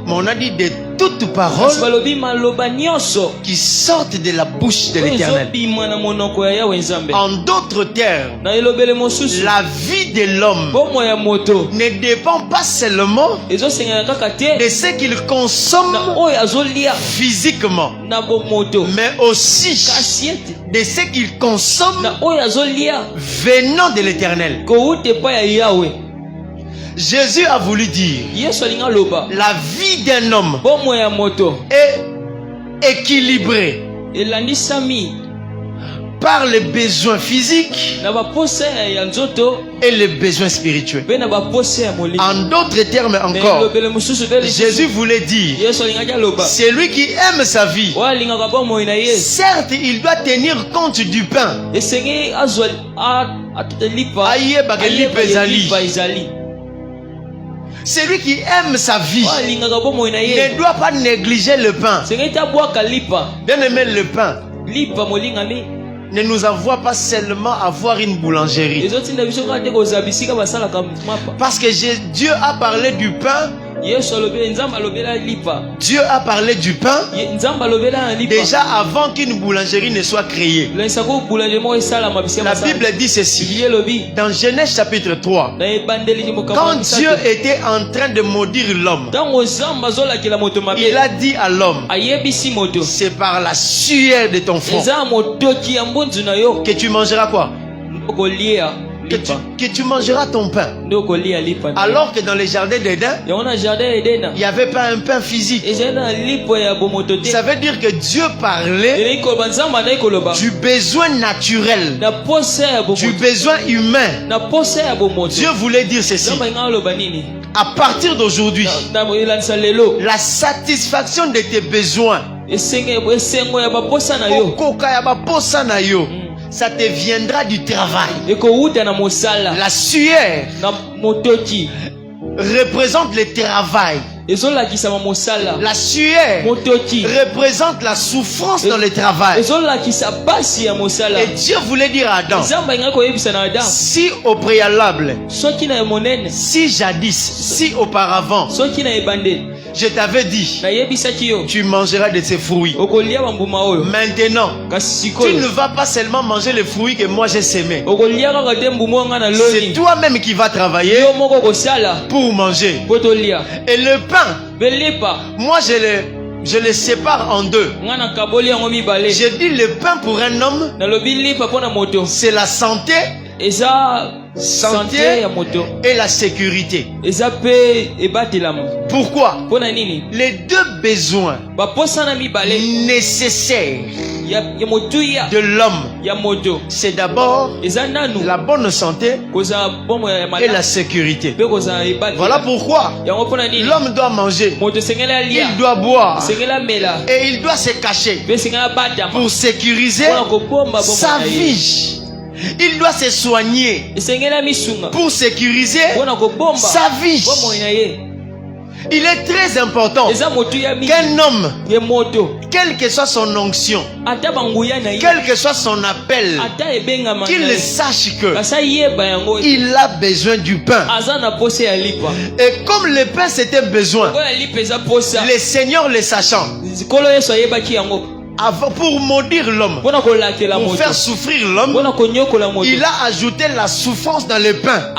on a dit de toute parole qui sortent de la bouche de l'Éternel. En d'autres termes, la vie de l'homme ne dépend pas seulement de ce qu'il consomme physiquement, mais aussi de ce qu'il consomme venant de l'Éternel. Jésus a voulu dire, la vie d'un homme est équilibrée par les besoins physiques et les besoins spirituels. En d'autres termes encore, Jésus voulait dire, celui qui aime sa vie, certes il doit tenir compte du pain. Celui qui aime sa vie ne doit pas négliger le pain. Bien aimé, le pain ne nous envoie pas seulement avoir une boulangerie. Parce que Dieu a parlé du pain. Dieu a parlé du pain déjà avant qu'une boulangerie ne soit créée. La Bible dit ceci dans Genèse chapitre 3. Quand Dieu était en train de maudire l'homme, il a dit à l'homme, c'est par la sueur de ton front que tu mangeras quoi? Que tu mangeras ton pain. Alors que dans les jardins d'Éden, il n'y avait pas un pain physique. Ça veut dire que Dieu parlait du besoin naturel, du besoin humain. Dieu voulait dire ceci: à partir d'aujourd'hui, la satisfaction de tes besoins, ça te viendra du travail. La sueur représente le travail. La sueur représente la souffrance dans le travail. Et Dieu voulait dire à Adam, si au préalable, si jadis, si auparavant, je t'avais dit, tu mangeras de ces fruits. Maintenant, tu ne vas pas seulement manger les fruits que moi j'ai sémés. C'est toi-même qui vas travailler pour manger. Et le pain, moi je le sépare en deux. Je dis le pain pour un homme, c'est la santé et la sécurité. Pourquoi? Les deux besoins nécessaires de l'homme, c'est d'abord la bonne santé et la sécurité. Voilà pourquoi l'homme doit manger, il doit boire et il doit se cacher pour sécuriser sa vie. Il doit se soigner pour sécuriser sa vie. Il est très important qu'un homme, quelle que soit son onction, quel que soit son appel, qu'il sache qu'il a besoin du pain. Et comme le pain c'était besoin, le Seigneur le sachant, pour maudire l'homme, pour faire souffrir l'homme, il a ajouté la souffrance dans le pain.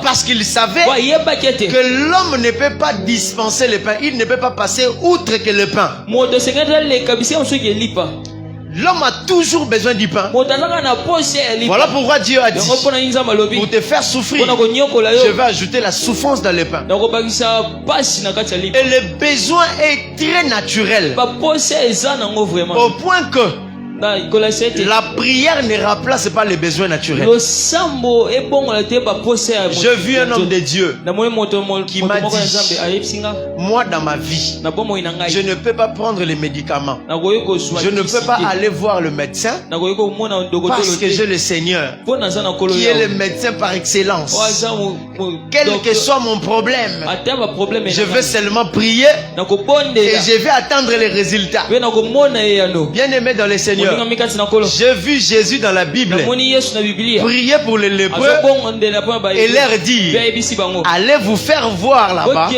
Parce qu'il savait que l'homme ne peut pas dispenser le pain. Il ne peut pas passer outre que le pain. L'homme a toujours besoin du pain. Voilà pourquoi Dieu a dit, pour te faire souffrir, je vais ajouter la souffrance dans le pain. Et le besoin est très naturel, au point que la prière ne remplace pas les besoins naturels. J'ai vu un homme de Dieu qui m'a dit, moi dans ma vie, je ne peux pas prendre les médicaments, je ne peux pas aller voir le médecin, parce que j'ai le Seigneur qui est le médecin par excellence. Quel que soit mon problème, je vais seulement prier et je vais attendre les résultats. Bien aimé dans le Seigneur, j'ai vu Jésus dans la Bible prier pour les lépreux et leur dire, allez vous faire voir là-bas,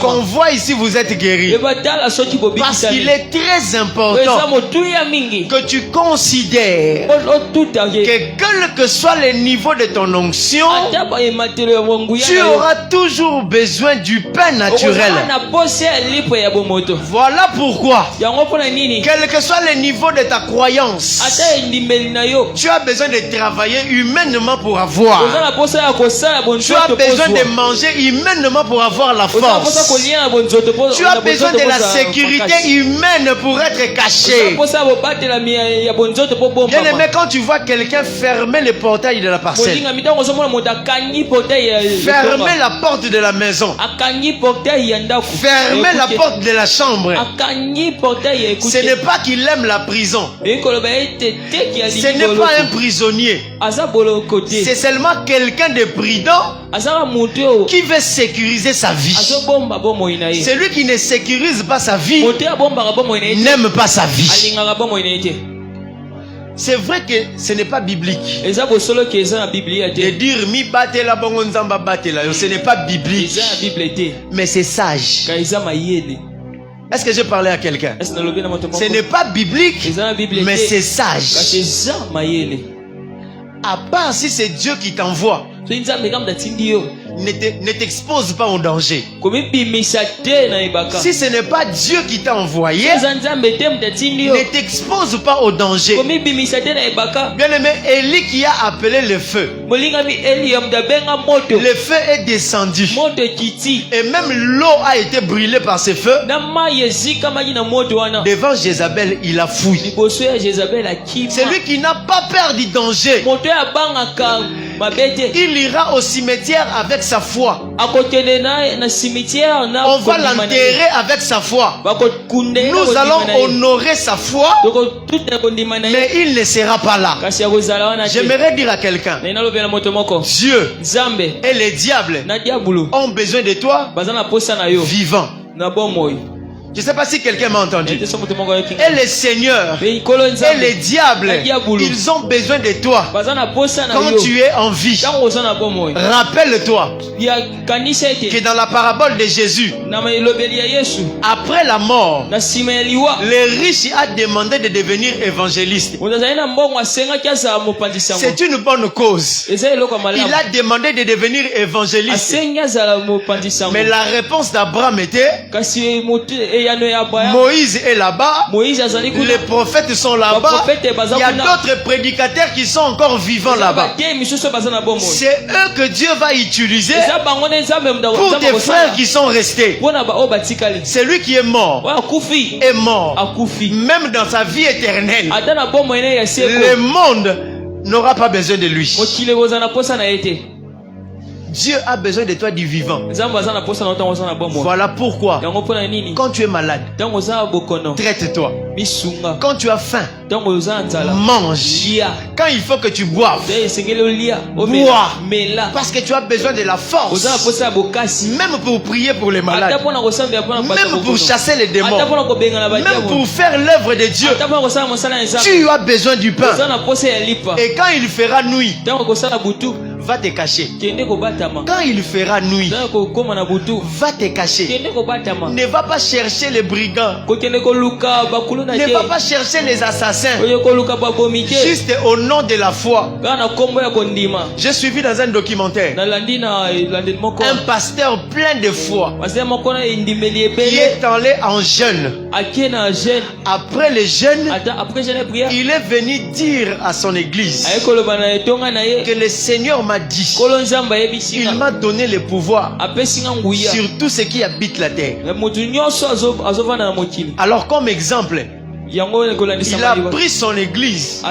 qu'on voit ici vous êtes guéris. Parce qu'il est très important que tu considères que quel que soit le niveau de ton onction, tu auras toujours besoin du pain naturel. Voilà pourquoi, quel que soit le niveau de ta croyance, tu as besoin de travailler humainement pour avoir. Tu as besoin de manger humainement pour avoir la force. Tu as besoin de la sécurité humaine pour être caché. Bien aimé, quand tu vois quelqu'un fermer le portail de la parcelle, fermer la porte de la maison, fermer la porte de la chambre, ce n'est pas qu'il aime la prison. Ce n'est pas un prisonnier. C'est seulement quelqu'un de prudent qui veut sécuriser sa vie. Celui qui ne sécurise pas sa vie n'aime pas sa vie. C'est vrai que ce n'est pas biblique de dire mi batela bongo nzamba batela, ce n'est pas biblique, mais c'est sage. Est-ce que je parlais à quelqu'un? Ce n'est pas biblique, mais c'est sage. À part si c'est Dieu qui t'envoie, ne t'expose pas au danger. Si ce n'est pas Dieu qui t'a envoyé, ne t'expose pas au danger. Bien aimé, Élie qui a appelé le feu, le feu est descendu et même l'eau a été brûlée par ce feu. Devant Jézabel, il a fui. C'est lui qui n'a pas peur du danger. il ira au cimetière avec sa foi. On va l'enterrer avec sa foi. Nous allons honorer sa foi, mais il ne sera pas là. J'aimerais dire à quelqu'un, Dieu et les diables ont besoin de toi vivant. Je ne sais pas si quelqu'un m'a entendu. Et les seigneurs et les diables, ils ont besoin de toi quand tu es en vie. Rappelle-toi que dans la parabole de Jésus, après la mort, les riches a demandé de devenir évangéliste. C'est une bonne cause. Il a demandé de devenir évangéliste. Mais la réponse d'Abraham était: Moïse est là-bas, les prophètes sont là-bas, il y a d'autres prédicateurs qui sont encore vivants là-bas. C'est eux que Dieu va utiliser pour des frères qui sont restés. Celui qui est mort est mort, même dans sa vie éternelle. Le monde n'aura pas besoin de lui. Dieu a besoin de toi du vivant. Voilà pourquoi, quand tu es malade, traite-toi. Quand tu as faim, mange. Quand il faut que tu boives, bois. Parce que tu as besoin de la force. Même pour prier pour les malades. Même pour chasser les démons. Même pour faire l'œuvre de Dieu. Tu as besoin du pain. Et quand il fera nuit, va te cacher. Quand il fera nuit, va te cacher. Ne va pas chercher les brigands. Ne va pas chercher les assassins. Juste au nom de la foi. J'ai suivi dans un documentaire un pasteur plein de foi qui est allé en jeûne. Après le jeûne, il est venu dire à son église que le Seigneur m'a dit, il m'a donné le pouvoir sur tout ce qui habite la terre. Alors comme exemple, il a pris son église,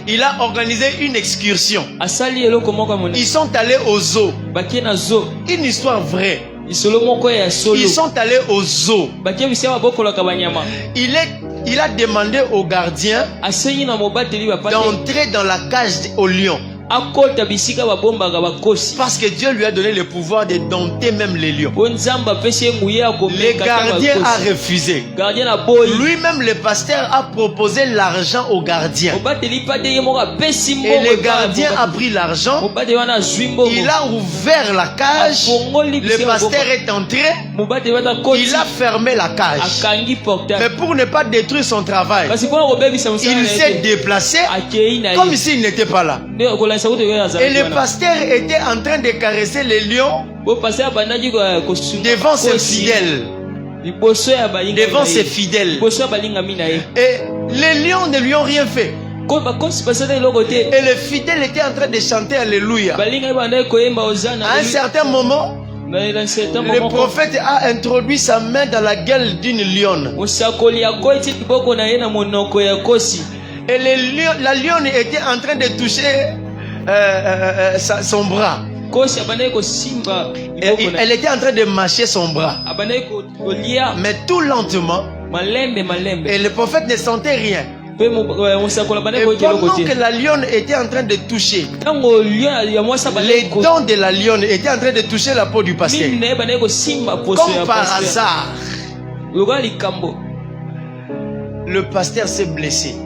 il a organisé une excursion. Ils sont allés au zoo. Une histoire vraie. Ils sont allés au zoo. Il a demandé au gardien d'entrer dans la cage au lion. Parce que Dieu lui a donné le pouvoir de dompter même les lions. Le gardien a refusé. Lui-même, le pasteur, a proposé l'argent au gardien. Et le gardien a pris l'argent. Il a ouvert la cage. Le pasteur est entré. Il a fermé la cage. Mais pour ne pas détruire son travail, il s'est déplacé comme s'il n'était pas là. Et le pasteur était en train de caresser les lions devant ses fidèles. Devant ses fidèles. Et les lions ne lui ont rien fait. Et les fidèles étaient en train de chanter Alléluia. À un certain moment, le prophète a introduit sa main dans la gueule d'une lionne. Et la lionne était en train de toucher son bras. Elle était en train de mâcher son bras. Mais tout lentement. Et le prophète ne sentait rien. Et pendant que la lionne était en train de toucher, les dents de la lionne étaient en train de toucher la peau du pasteur. Comme par hasard, le pasteur s'est blessé.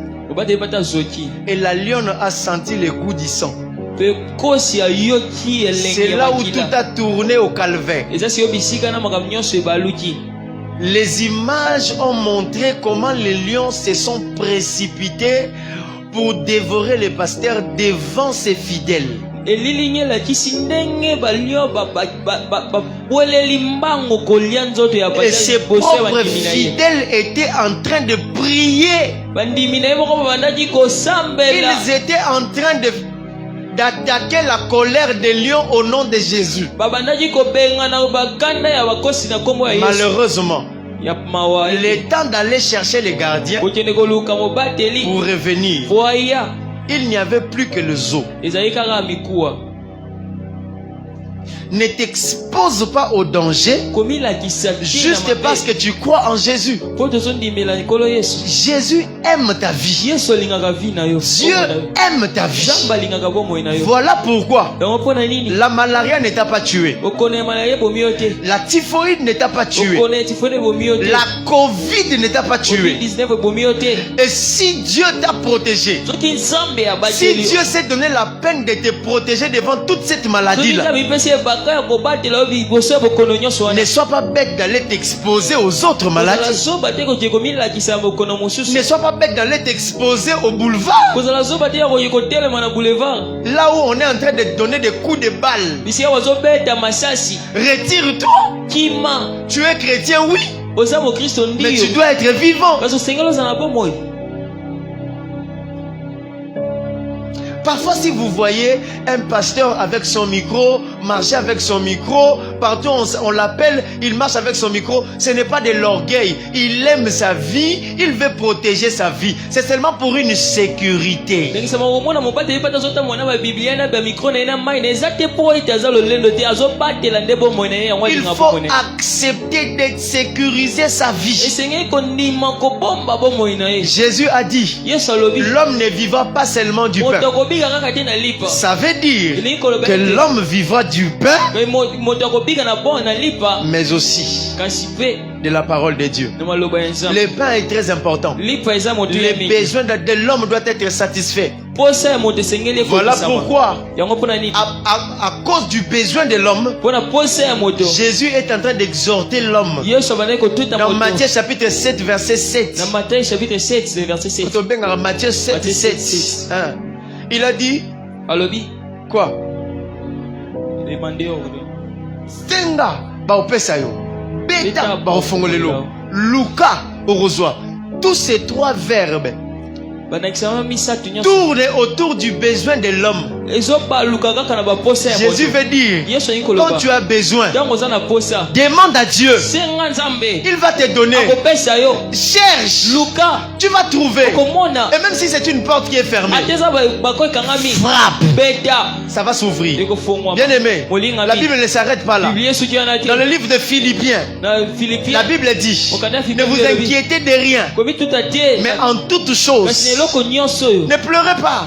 Et la lionne a senti le goût du sang. C'est là où tout a tourné au calvaire. Les images ont montré comment les lions se sont précipités pour dévorer le pasteur devant ses fidèles. Et ses propres fidèles étaient en train de prier. Ils étaient en train d'attaquer la colère des lions au nom de Jésus. Malheureusement, le temps d'aller chercher les gardiens pour revenir, il n'y avait plus que le zoo. Ne t'expose pas au danger juste parce que tu crois en Jésus. Jésus aime ta vie. Dieu aime ta vie. Voilà pourquoi la malaria ne t'a pas tué. La typhoïde ne t'a pas tué. La Covid ne t'a pas tué. Et si Dieu t'a protégé, si Dieu s'est donné la peine de te protéger devant toute cette maladie-là, ne sois pas bête d'aller t'exposer aux autres maladies. Ne sois pas bête d'aller t'exposer au boulevard. Là où on est en train de donner des coups de balle. Retire-toi. Tu es chrétien, oui. Mais tu dois être vivant. Parfois, si vous voyez un pasteur avec son micro, marcher avec son micro, partout on l'appelle, il marche avec son micro, ce n'est pas de l'orgueil. Il aime sa vie, il veut protéger sa vie. C'est seulement pour une sécurité. Il faut accepter de sécuriser sa vie. Jésus a dit, l'homme ne vivra pas seulement du pain. Ça veut dire que l'homme vivra du pain, mais aussi de la parole de Dieu. Le pain est très important. Les besoins de l'homme doivent être satisfaits. Voilà pourquoi, à cause du besoin de l'homme, Jésus est en train d'exhorter l'homme. Dans Matthieu chapitre 7, verset 7. Matthieu 7, 7. Il a dit quoi? Senga ba opesa yo, beta ba ofongolelo, luka orozwa. Tous ces trois verbes tourne autour du besoin de l'homme. Jésus veut dire, quand tu as besoin, demande à Dieu, il va te donner. Cherche, tu vas trouver. Et même si c'est une porte qui est fermée, frappe, ça va s'ouvrir. Bien aimé, la Bible ne s'arrête pas là. Dans le livre de Philippiens, la Bible dit, ne vous inquiétez de rien, mais en toutes choses, ne pleurez pas.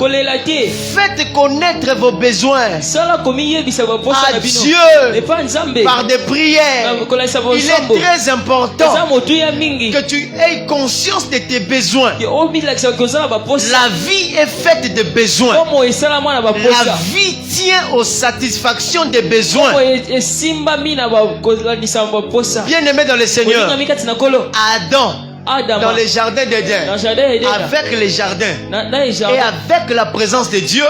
Faites connaître vos besoins à Dieu par des prières. Il est très important que tu aies conscience de tes besoins. La vie est faite de besoins. La vie tient aux satisfactions des besoins. Bien aimé dans le Seigneur, Adam, dans le jardin d'Éden, avec les jardins et avec la présence de Dieu,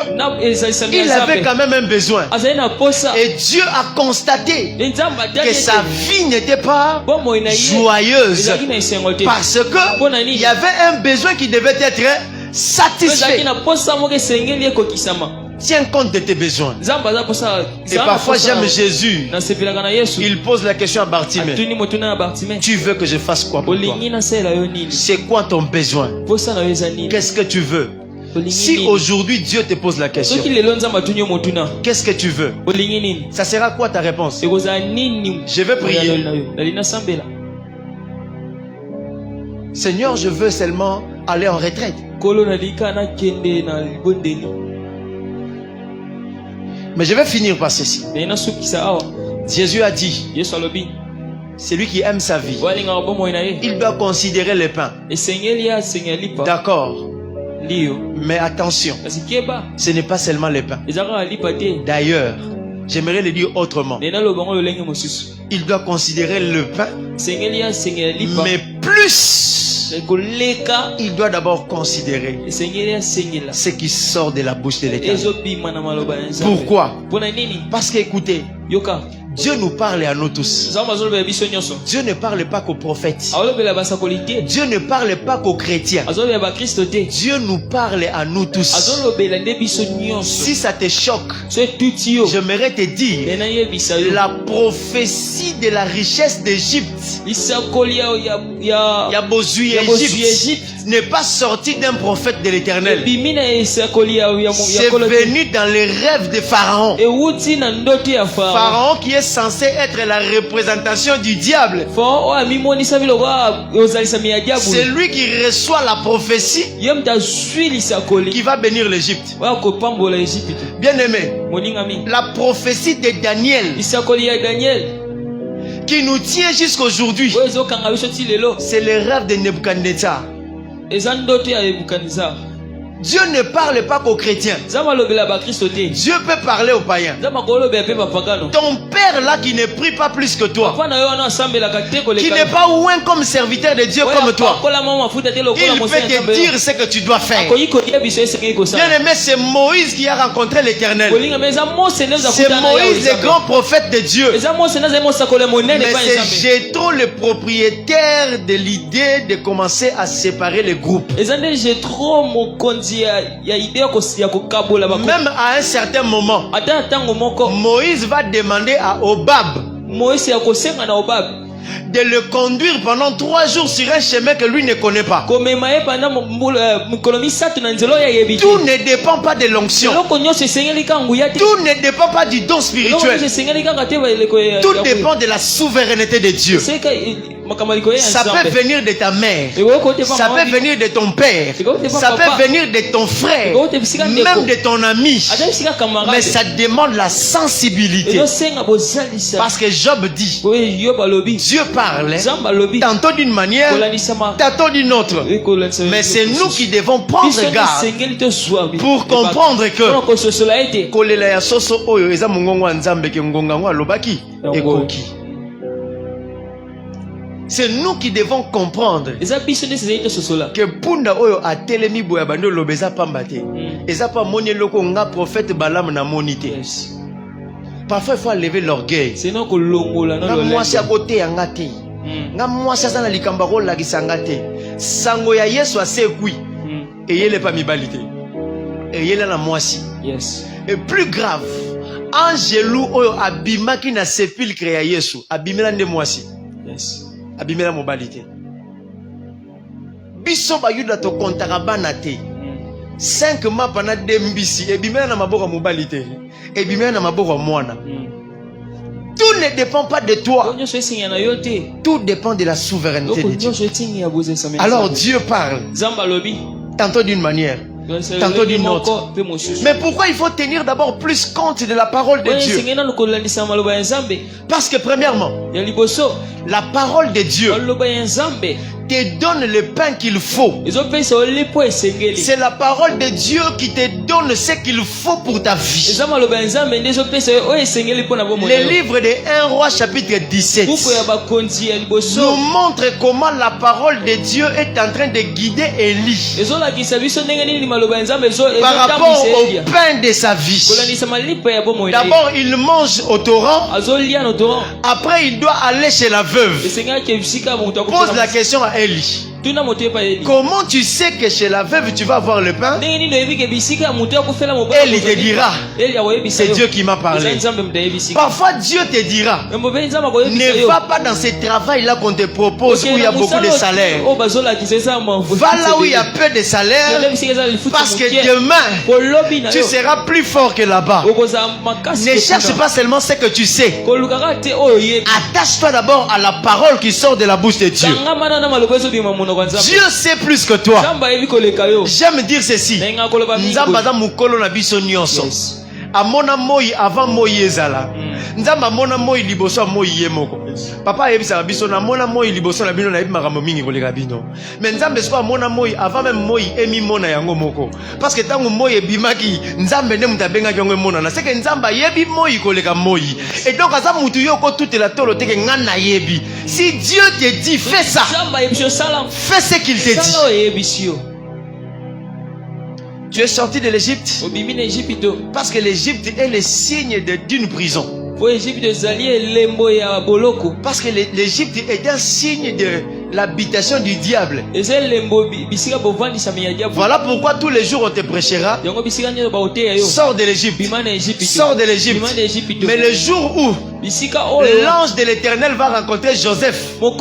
il avait quand même un besoin. Et Dieu a constaté que sa vie n'était pas joyeuse parce que il y avait un besoin qui devait être satisfait. Tiens compte de tes besoins. Et parfois j'aime Jésus. Il pose la question à Bartimée. Tu veux que je fasse quoi pour toi? C'est quoi ton besoin? Qu'est-ce que tu veux? Si aujourd'hui Dieu te pose la question, qu'est-ce que tu veux? Ça sera quoi ta réponse? Je vais prier. Seigneur, je veux seulement aller en retraite. Mais je vais finir par ceci. Jésus a dit, celui qui aime sa vie, il doit considérer le pain. D'accord. Mais attention, ce n'est pas seulement le pain. D'ailleurs, j'aimerais le dire autrement. Il doit considérer le pain, mais plus, il doit d'abord considérer ce qui sort de la bouche de l'Éternel. Pourquoi? Parce qu'écoutez, Dieu nous parle à nous tous. Dieu ne parle pas qu'aux prophètes. Dieu ne parle pas qu'aux chrétiens. Dieu nous parle à nous tous. Si ça te choque, j'aimerais te dire la prophétie de la richesse d'Égypte. N'est pas sorti d'un prophète de l'Éternel. C'est venu dans les rêves de Pharaon. Pharaon qui est censé être la représentation du diable. C'est lui qui reçoit la prophétie qui va bénir l'Égypte. Bien aimé, la prophétie de Daniel qui nous tient jusqu'aujourd'hui, c'est le rêve de Nebuchadnezzar. Dieu ne parle pas qu'aux chrétiens. Dieu peut parler aux païens. Ton père là qui ne prie pas plus que toi, qui n'est pas loin comme serviteur de Dieu comme toi, il peut te dire ce que tu dois faire. Bien aimé, c'est Moïse qui a rencontré l'Éternel. C'est Moïse le grand prophète de Dieu. Mais c'est Jéthro le propriétaire de l'idée de commencer à séparer les groupes. Même à un certain moment, Moïse va demander à Obab de le conduire pendant 3 jours sur un chemin que lui ne connaît pas. Tout ne dépend pas de l'onction. Tout ne dépend pas du don spirituel. Tout dépend de la souveraineté de Dieu. Ça peut venir de ta mère, ça peut venir de ton père, ça peut venir de ton frère, même de ton ami. Mais ça demande la sensibilité. Parce que Job dit, Dieu parle tantôt d'une manière, tantôt d'une autre. Mais c'est nous qui devons prendre garde pour comprendre que c'est nous qui devons comprendre que Punda Oyo a telemi boya bando lobeza pambate. Eza pa moni loko nga prophète Balaam na monité. Parfois il faut lever l'orgueil. Sinon que longola na moi si à côté ngate. Nga moi si ça na likamba ko la kisangate. Sango ya Yesu asekui. Et yele pa mibalite. Et yele na moi si. Yes. Et plus grave, Angelou Oyo abimaki na sépulcre ya Yesu, abimela nde moi si. Yes. Abimela mobilité. Biso ba yuda to kontaka bana te. 5 mois pendant dembisi ebimela na maboko mobilité. Ebimela na maboko mwana. Tout ne dépend pas de toi. Tout dépend de la souveraineté de Dieu. Alors Dieu parle. Tantôt d'une manière, tantôt d'une autre. Mais pourquoi il faut tenir d'abord plus compte de la parole de Dieu? Parce que premièrement, la parole de Dieu te donne le pain qu'il faut. C'est la parole de Dieu qui te donne ce qu'il faut pour ta vie. Le livre de 1 Roi chapitre 17 nous montre comment la parole de Dieu est en train de guider Élie par rapport au pain de sa vie. D'abord il mange au torrent, après il doit aller chez la veuve. Pose la question à Élie. Comment tu sais que chez la veuve tu vas avoir le pain? Elle te dira, c'est Dieu qui m'a parlé. Parfois Dieu te dira, ne va pas dans ce travail là qu'on te propose où il y a beaucoup de salaire. Va là où il y a peu de salaire, parce que demain tu seras plus fort que là-bas. Ne cherche pas seulement ce que tu sais. Attache-toi d'abord à la parole qui sort de la bouche de Dieu. Dieu sait plus que toi. J'aime dire ceci. Nzamba mukolo na biso nyonso. Amona moi avant moi ezala. Nzamba mona moi liboso moi yemoko. Papa yebisa biso na mona moi liboso na bino na yebi makambo mingi koleka bino. Mais nzambe siko amona moi avant même moi emi mona yango moko. Parce que tango moi ebimaki nzambe ne mutabenga yango mona na. C'est que nzamba yebi moi koleka moi. Et donc aza mutu yoko toute la tolo teke ngana yebi. Si Dieu te dit fais ça, fais ce qu'il te dit. Tu es sorti de l'Égypte parce que l'Égypte est le signe d'une prison. Parce que l'Égypte est un signe de l'habitation du diable. Voilà pourquoi tous les jours on te prêchera: sors de l'Égypte, sors de l'Égypte. Mais le jour où l'ange de l'Éternel va rencontrer Joseph, parce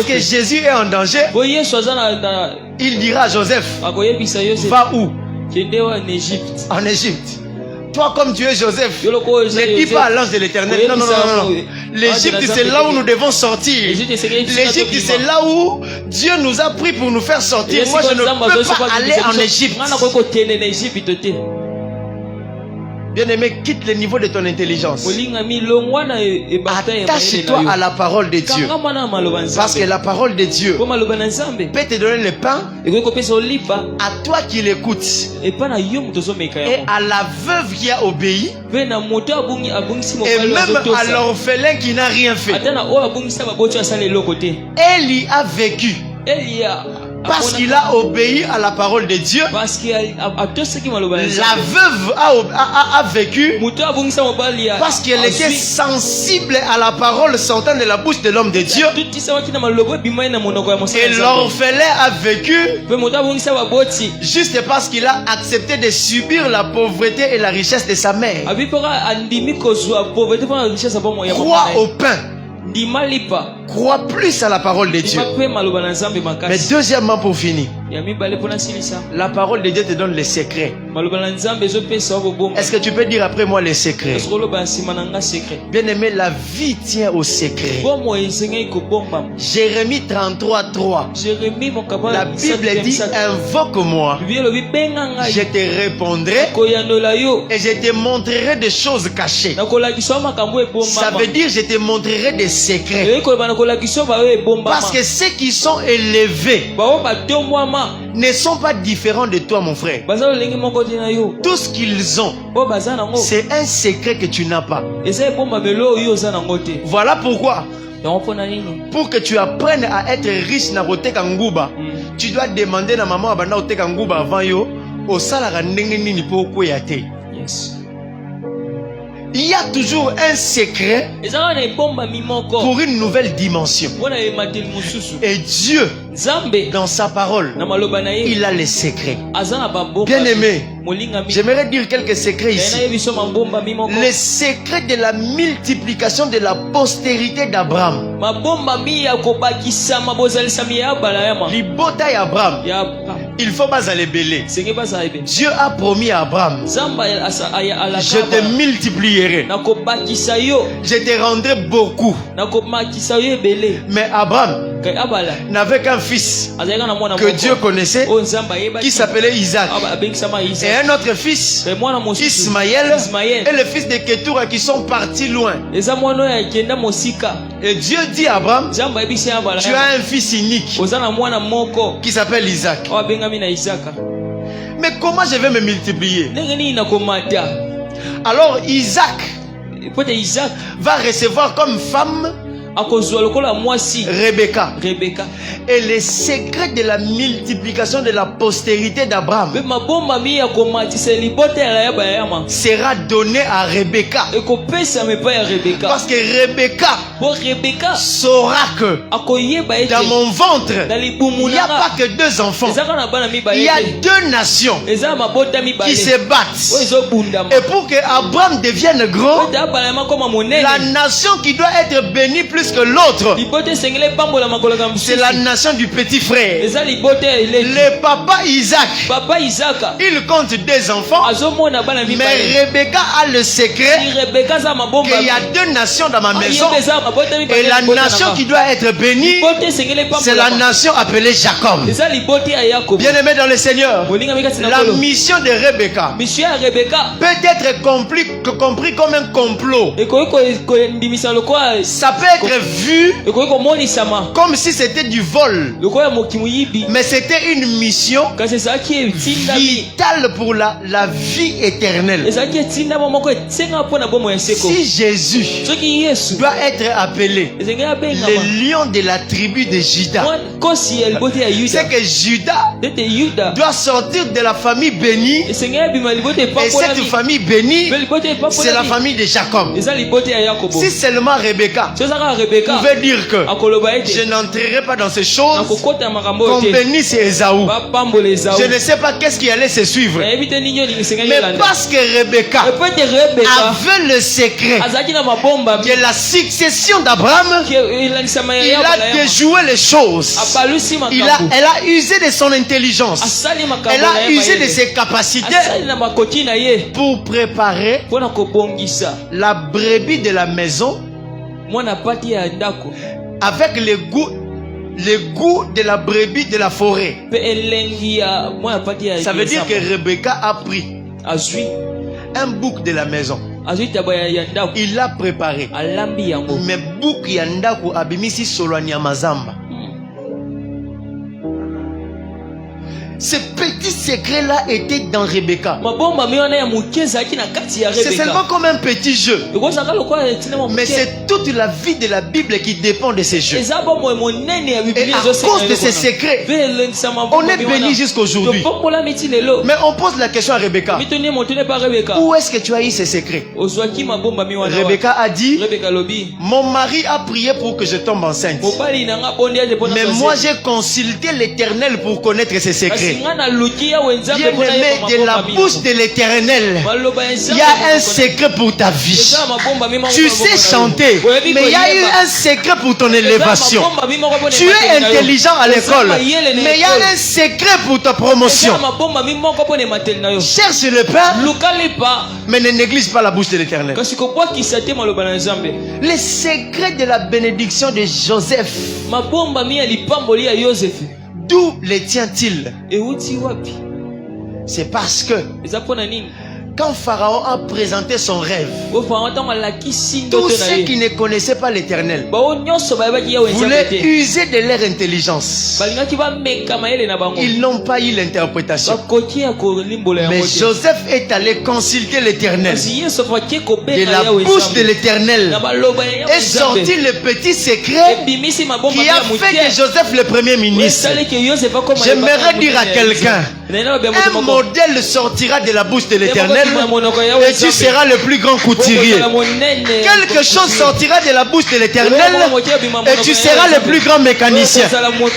que Jésus est en danger, il dira à Joseph: va où? En Égypte. Toi, comme tu es Joseph, ne dis pas à l'ange de l'Éternel: non, non, non, non. L'Égypte, c'est là où nous devons sortir. L'Égypte, c'est là où Dieu nous a pris pour nous faire sortir. Moi, je ne peux pas aller en Égypte. Bien-aimé, quitte le niveau de ton intelligence. Attache-toi à la parole de Dieu. Parce que la parole de Dieu peut te donner le pain à toi qui l'écoutes. Et à la veuve qui a obéi. Et même à l'orphelin qui n'a rien fait. Elle y a vécu. Parce qu'il a obéi à la parole de Dieu. La veuve a vécu parce qu'elle était sensible à la parole sortant de la bouche de l'homme de Dieu. Et l'orphelin a vécu juste parce qu'il a accepté de subir la pauvreté et la richesse de sa mère. Crois au pain. Crois plus à la parole de Dieu. Mais deuxièmement, pour finir, la parole de Dieu te donne les secrets. Est-ce que tu peux dire après moi les secrets? Bien aimé, la vie tient au secret. Jérémie 33:3. La Bible dit: invoque-moi, je te répondrai et je te montrerai des choses cachées. Ça veut dire je te montrerai des secrets. Parce que ceux qui sont élevés ne sont pas différents de toi, mon frère. Tout ce qu'ils ont, c'est un secret que tu n'as pas. Voilà pourquoi, pour que tu apprennes à être riche na koteka nguba, tu dois demander na maman abanda koteka nguba avant yo osalaka ndenge nini po koya te. Il y a toujours un secret pour une nouvelle dimension. Et Dieu, dans sa parole, il a les secrets. Bien aimé, j'aimerais dire quelques secrets ici. Les secrets de la multiplication de la postérité d'Abraham. Libota et Abraham. Il faut pas aller belé. Dieu a promis à Abraham: je te multiplierai, je te rendrai beaucoup. Mais Abraham n'avait qu'un fils que Dieu connaissait, qui s'appelait Isaac, et un autre fils, Ismaël, et le fils de Ketura, qui sont partis loin. Et Dieu dit à Abraham: tu as un fils unique qui s'appelle Isaac. Mais comment je vais me multiplier? Alors Isaac va recevoir comme femme Rebecca. Et les secrets de la multiplication de la postérité d'Abraham sera donné à Rebecca. Parce que Rebecca saura que dans mon ventre il n'y a pas que deux enfants, il y a deux nations qui se battent. Et pour que Abraham devienne grand, la nation qui doit être bénie plus que l'autre, c'est la nation du petit frère. Le papa Isaac, il compte deux enfants, mais Rebecca a le secret qu'il y a deux nations dans ma maison, et la nation qui doit être bénie, c'est la nation appelée Jacob. Bien aimé dans le Seigneur, la mission de Rebecca peut être compris comme un complot. Ça peut être vu comme si c'était du vol, mais c'était une mission vitale pour la vie éternelle. Si Jésus doit être appeler le lion de la tribu de Juda. C'est que Juda doit sortir de la famille bénie. Et cette famille bénie, c'est la famille de Jacob. Si seulement Rebecca pouvait dire que je n'entrerai pas dans ces choses, qu'on bénisse Esaü, je ne sais pas qu'est-ce qui allait se suivre. Mais parce que Rebecca avait le secret de la succession d'Abraham, il a déjoué les choses. Elle a usé de son intelligence. Elle a usé de ses capacités pour préparer la brebis de la maison avec le goût de la brebis de la forêt. Ça veut dire que Rebecca a pris un bouc de la maison. Il l'a préparé. Mais bouc yandaku abimisi solwani mazamba. Ce petit secret-là était dans Rebecca. C'est seulement comme un petit jeu. Mais c'est toute la vie de la Bible qui dépend de ces jeux. Et à cause de ces secrets, on est béni jusqu'aujourd'hui. Mais on pose la question à Rebecca. Où est-ce que tu as eu ces secrets? Rebecca a dit, mon mari a prié pour que je tombe enceinte. Mais moi j'ai consulté l'Éternel pour connaître ses secrets. Bien-aimé, de la bouche de l'Éternel, il y a un secret pour ta vie. Tu sais chanter, mais il y a eu un secret pour ton élévation. Tu es intelligent à l'école, mais il y a un secret pour ta promotion. Cherche le pain, mais ne néglige pas la bouche de l'Éternel. Les secrets de la bénédiction de Joseph, d'où les tient-il? C'est parce que quand Pharaon a présenté son rêve, tous ceux qui ne connaissaient pas l'Éternel voulaient user de leur intelligence. Ils n'ont pas eu l'interprétation. Mais Joseph est allé consulter l'Éternel. De la bouche de l'Éternel est sorti le petit secret qui a fait de Joseph le premier ministre. J'aimerais dire à quelqu'un, un modèle sortira de la bouche de l'Éternel et tu seras le plus grand couturier. Quelque chose sortira de la bouche de l'Éternel et tu seras le plus grand mécanicien.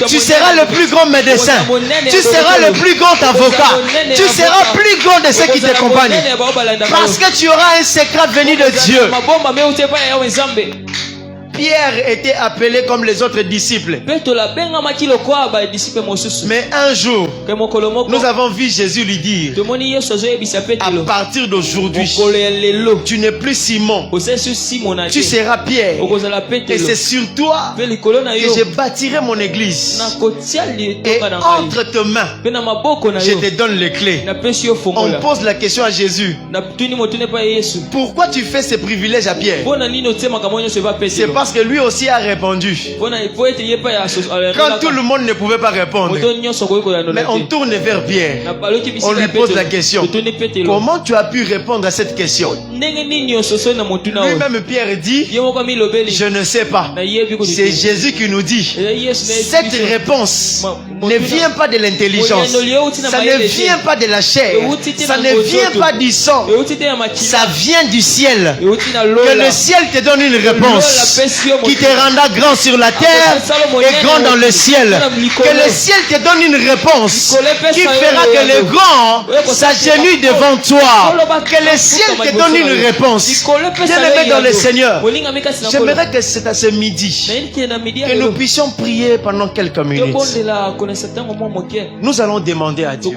Tu seras le plus grand médecin. Tu seras le plus grand avocat. Tu seras plus grand de ceux qui t'accompagnent. Parce que tu auras un secret venu de Dieu. Pierre était appelé comme les autres disciples. Mais un jour, nous avons vu Jésus lui dire, à partir d'aujourd'hui, tu n'es plus Simon, tu seras Pierre. Et c'est sur toi que je bâtirai mon église. Et entre tes mains, je te donne les clés. On pose la question à Jésus, pourquoi tu fais ce privilège à Pierre? C'est parce que lui aussi a répondu. Quand tout le monde ne pouvait pas répondre, mais on tourne vers Pierre. On lui pose la question, comment tu as pu répondre à cette question? Lui-même Pierre dit, je ne sais pas. C'est Jésus qui nous dit, cette réponse ne vient pas de l'intelligence, ça ne vient pas de la chair, ça ne vient pas du sang, ça vient du ciel. Que le ciel te donne une réponse qui te rendra grand sur la terre et grand dans le ciel. Que le ciel te donne une réponse qui fera que le grand s'agenouille devant toi. Que le ciel te donne une réponse. Bien-aimé dans le Seigneur, j'aimerais que c'est à ce midi que nous puissions prier pendant quelques minutes. Nous allons demander à Dieu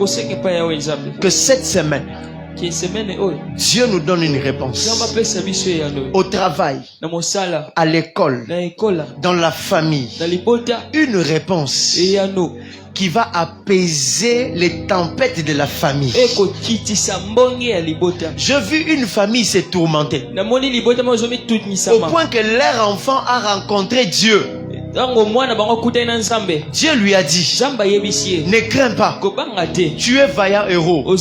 que cette semaine, Dieu nous donne une réponse. Au travail, à l'école, dans la famille, une réponse qui va apaiser les tempêtes de la famille. J'ai vu une famille se tourmenter au point que leur enfant a rencontré Dieu. Dieu lui a dit, ne crains pas, tu es vaillant héros,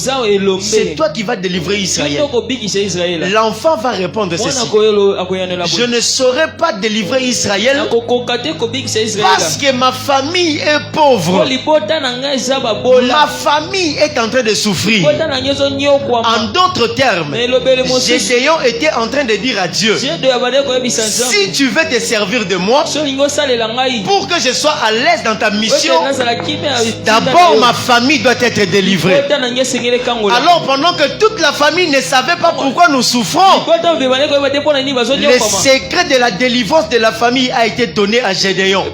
c'est toi qui vas délivrer Israël. L'enfant va répondre ceci: je ne saurais pas délivrer Israël parce que ma famille est pauvre, ma famille est en train de souffrir. En d'autres termes, Gédéon était en train de dire à Dieu, si tu veux te servir de moi pour que je sois à l'aise dans ta mission, d'abord ma famille doit être délivrée. Alors pendant que toute la famille ne savait pas pourquoi nous souffrons, le secret de la délivrance de la famille a été donné à Gédéon,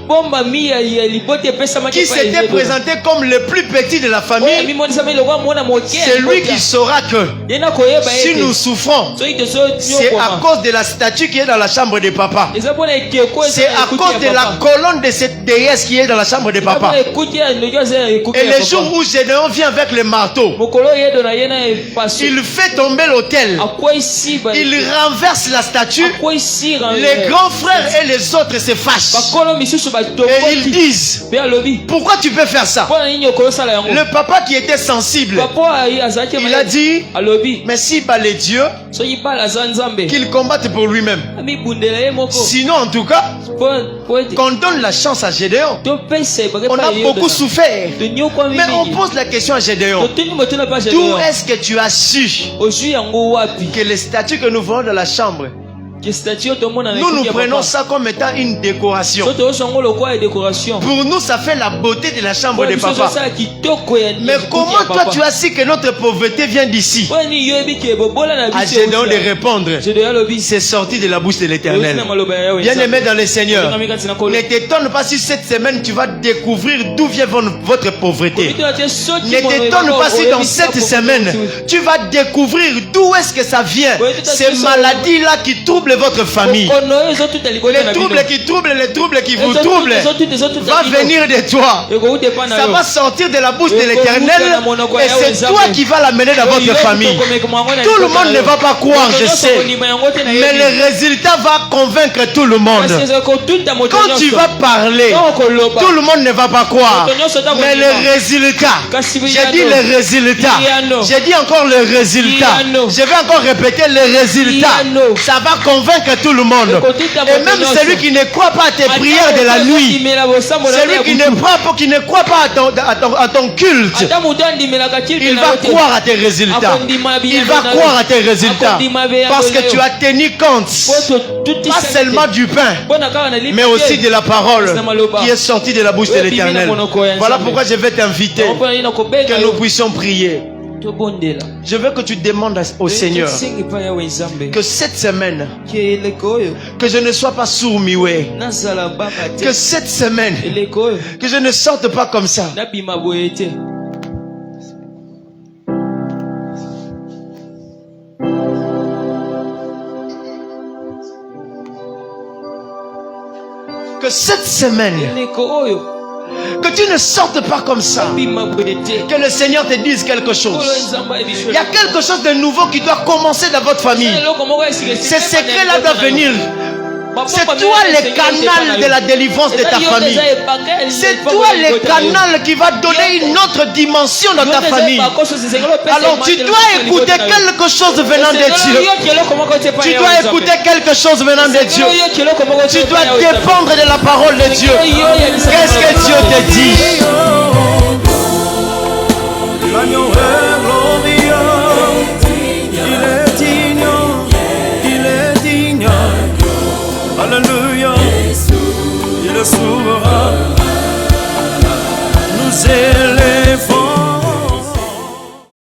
qui s'était présenté comme le plus petit de la famille. C'est lui qui saura que si nous souffrons, c'est à cause de la statue qui est dans la chambre de papa. C'est à cause de la colonne de cette déesse qui est dans la chambre de papa. Et le jour où Gédéon vient avec le marteau, il fait tomber l'autel, il renverse la statue. Les grands frères et les autres se fâchent et ils disent, pourquoi tu peux faire ça? Le papa qui était sensible, il a dit, mais si pas les dieux, qu'il combatte pour lui-même. Sinon en tout cas, qu'on donne la chance à Gédéon. On a beaucoup souffert, mais on pose la question à Gédéon, d'où est-ce que tu as su que les statues que nous voyons dans la chambre, nous prenons ça comme étant une décoration? Pour nous, ça fait la beauté de la chambre de papa. Mais comment toi tu as su que notre pauvreté vient d'ici? À Gédéon de répondre, c'est sorti de la bouche de l'Éternel. Bien aimé dans le Seigneur, ne t'étonne pas si cette semaine tu vas découvrir d'où vient votre pauvreté. Ne t'étonne pas si dans cette semaine tu vas découvrir d'où est-ce que ça vient. Ces maladies-là qui troublent votre famille, les troubles qui vous troublent, va venir de toi. Ça va sortir de la bouche de l'Éternel et c'est toi qui vas l'amener dans votre famille. Tout le monde ne va pas croire, je sais, mais le résultat va convaincre tout le monde. Quand tu vas parler, tout le monde ne va pas croire, mais le résultat, j'ai dit le résultat, j'ai dit encore le résultat, je vais encore répéter le résultat, ça va convaincre tout le monde. Et même celui qui ne croit pas à tes prières de la nuit, celui qui ne croit pas à ton culte, il va croire à tes résultats. Il va croire à tes résultats parce que tu as tenu compte pas seulement du pain, mais aussi de la parole qui est sortie de la bouche de l'Éternel. Voilà pourquoi je vais t'inviter que nous puissions prier. Je veux que tu demandes au Seigneur que cette semaine, que je ne sois pas sourd-muet, que cette semaine, que je ne sorte pas comme ça. Que cette semaine, que tu ne sortes pas comme ça. Que le Seigneur te dise quelque chose. Il y a quelque chose de nouveau qui doit commencer dans votre famille. Ces secrets-là doivent venir. C'est toi le canal de la délivrance de ta famille. C'est toi le canal qui va donner une autre dimension dans ta famille. Alors tu dois écouter quelque chose venant de Dieu. Tu dois écouter quelque chose venant de Dieu. Tu dois dépendre de la parole de Dieu. Qu'est-ce que Dieu te dit? Alléluia, il est souverain, nous élève.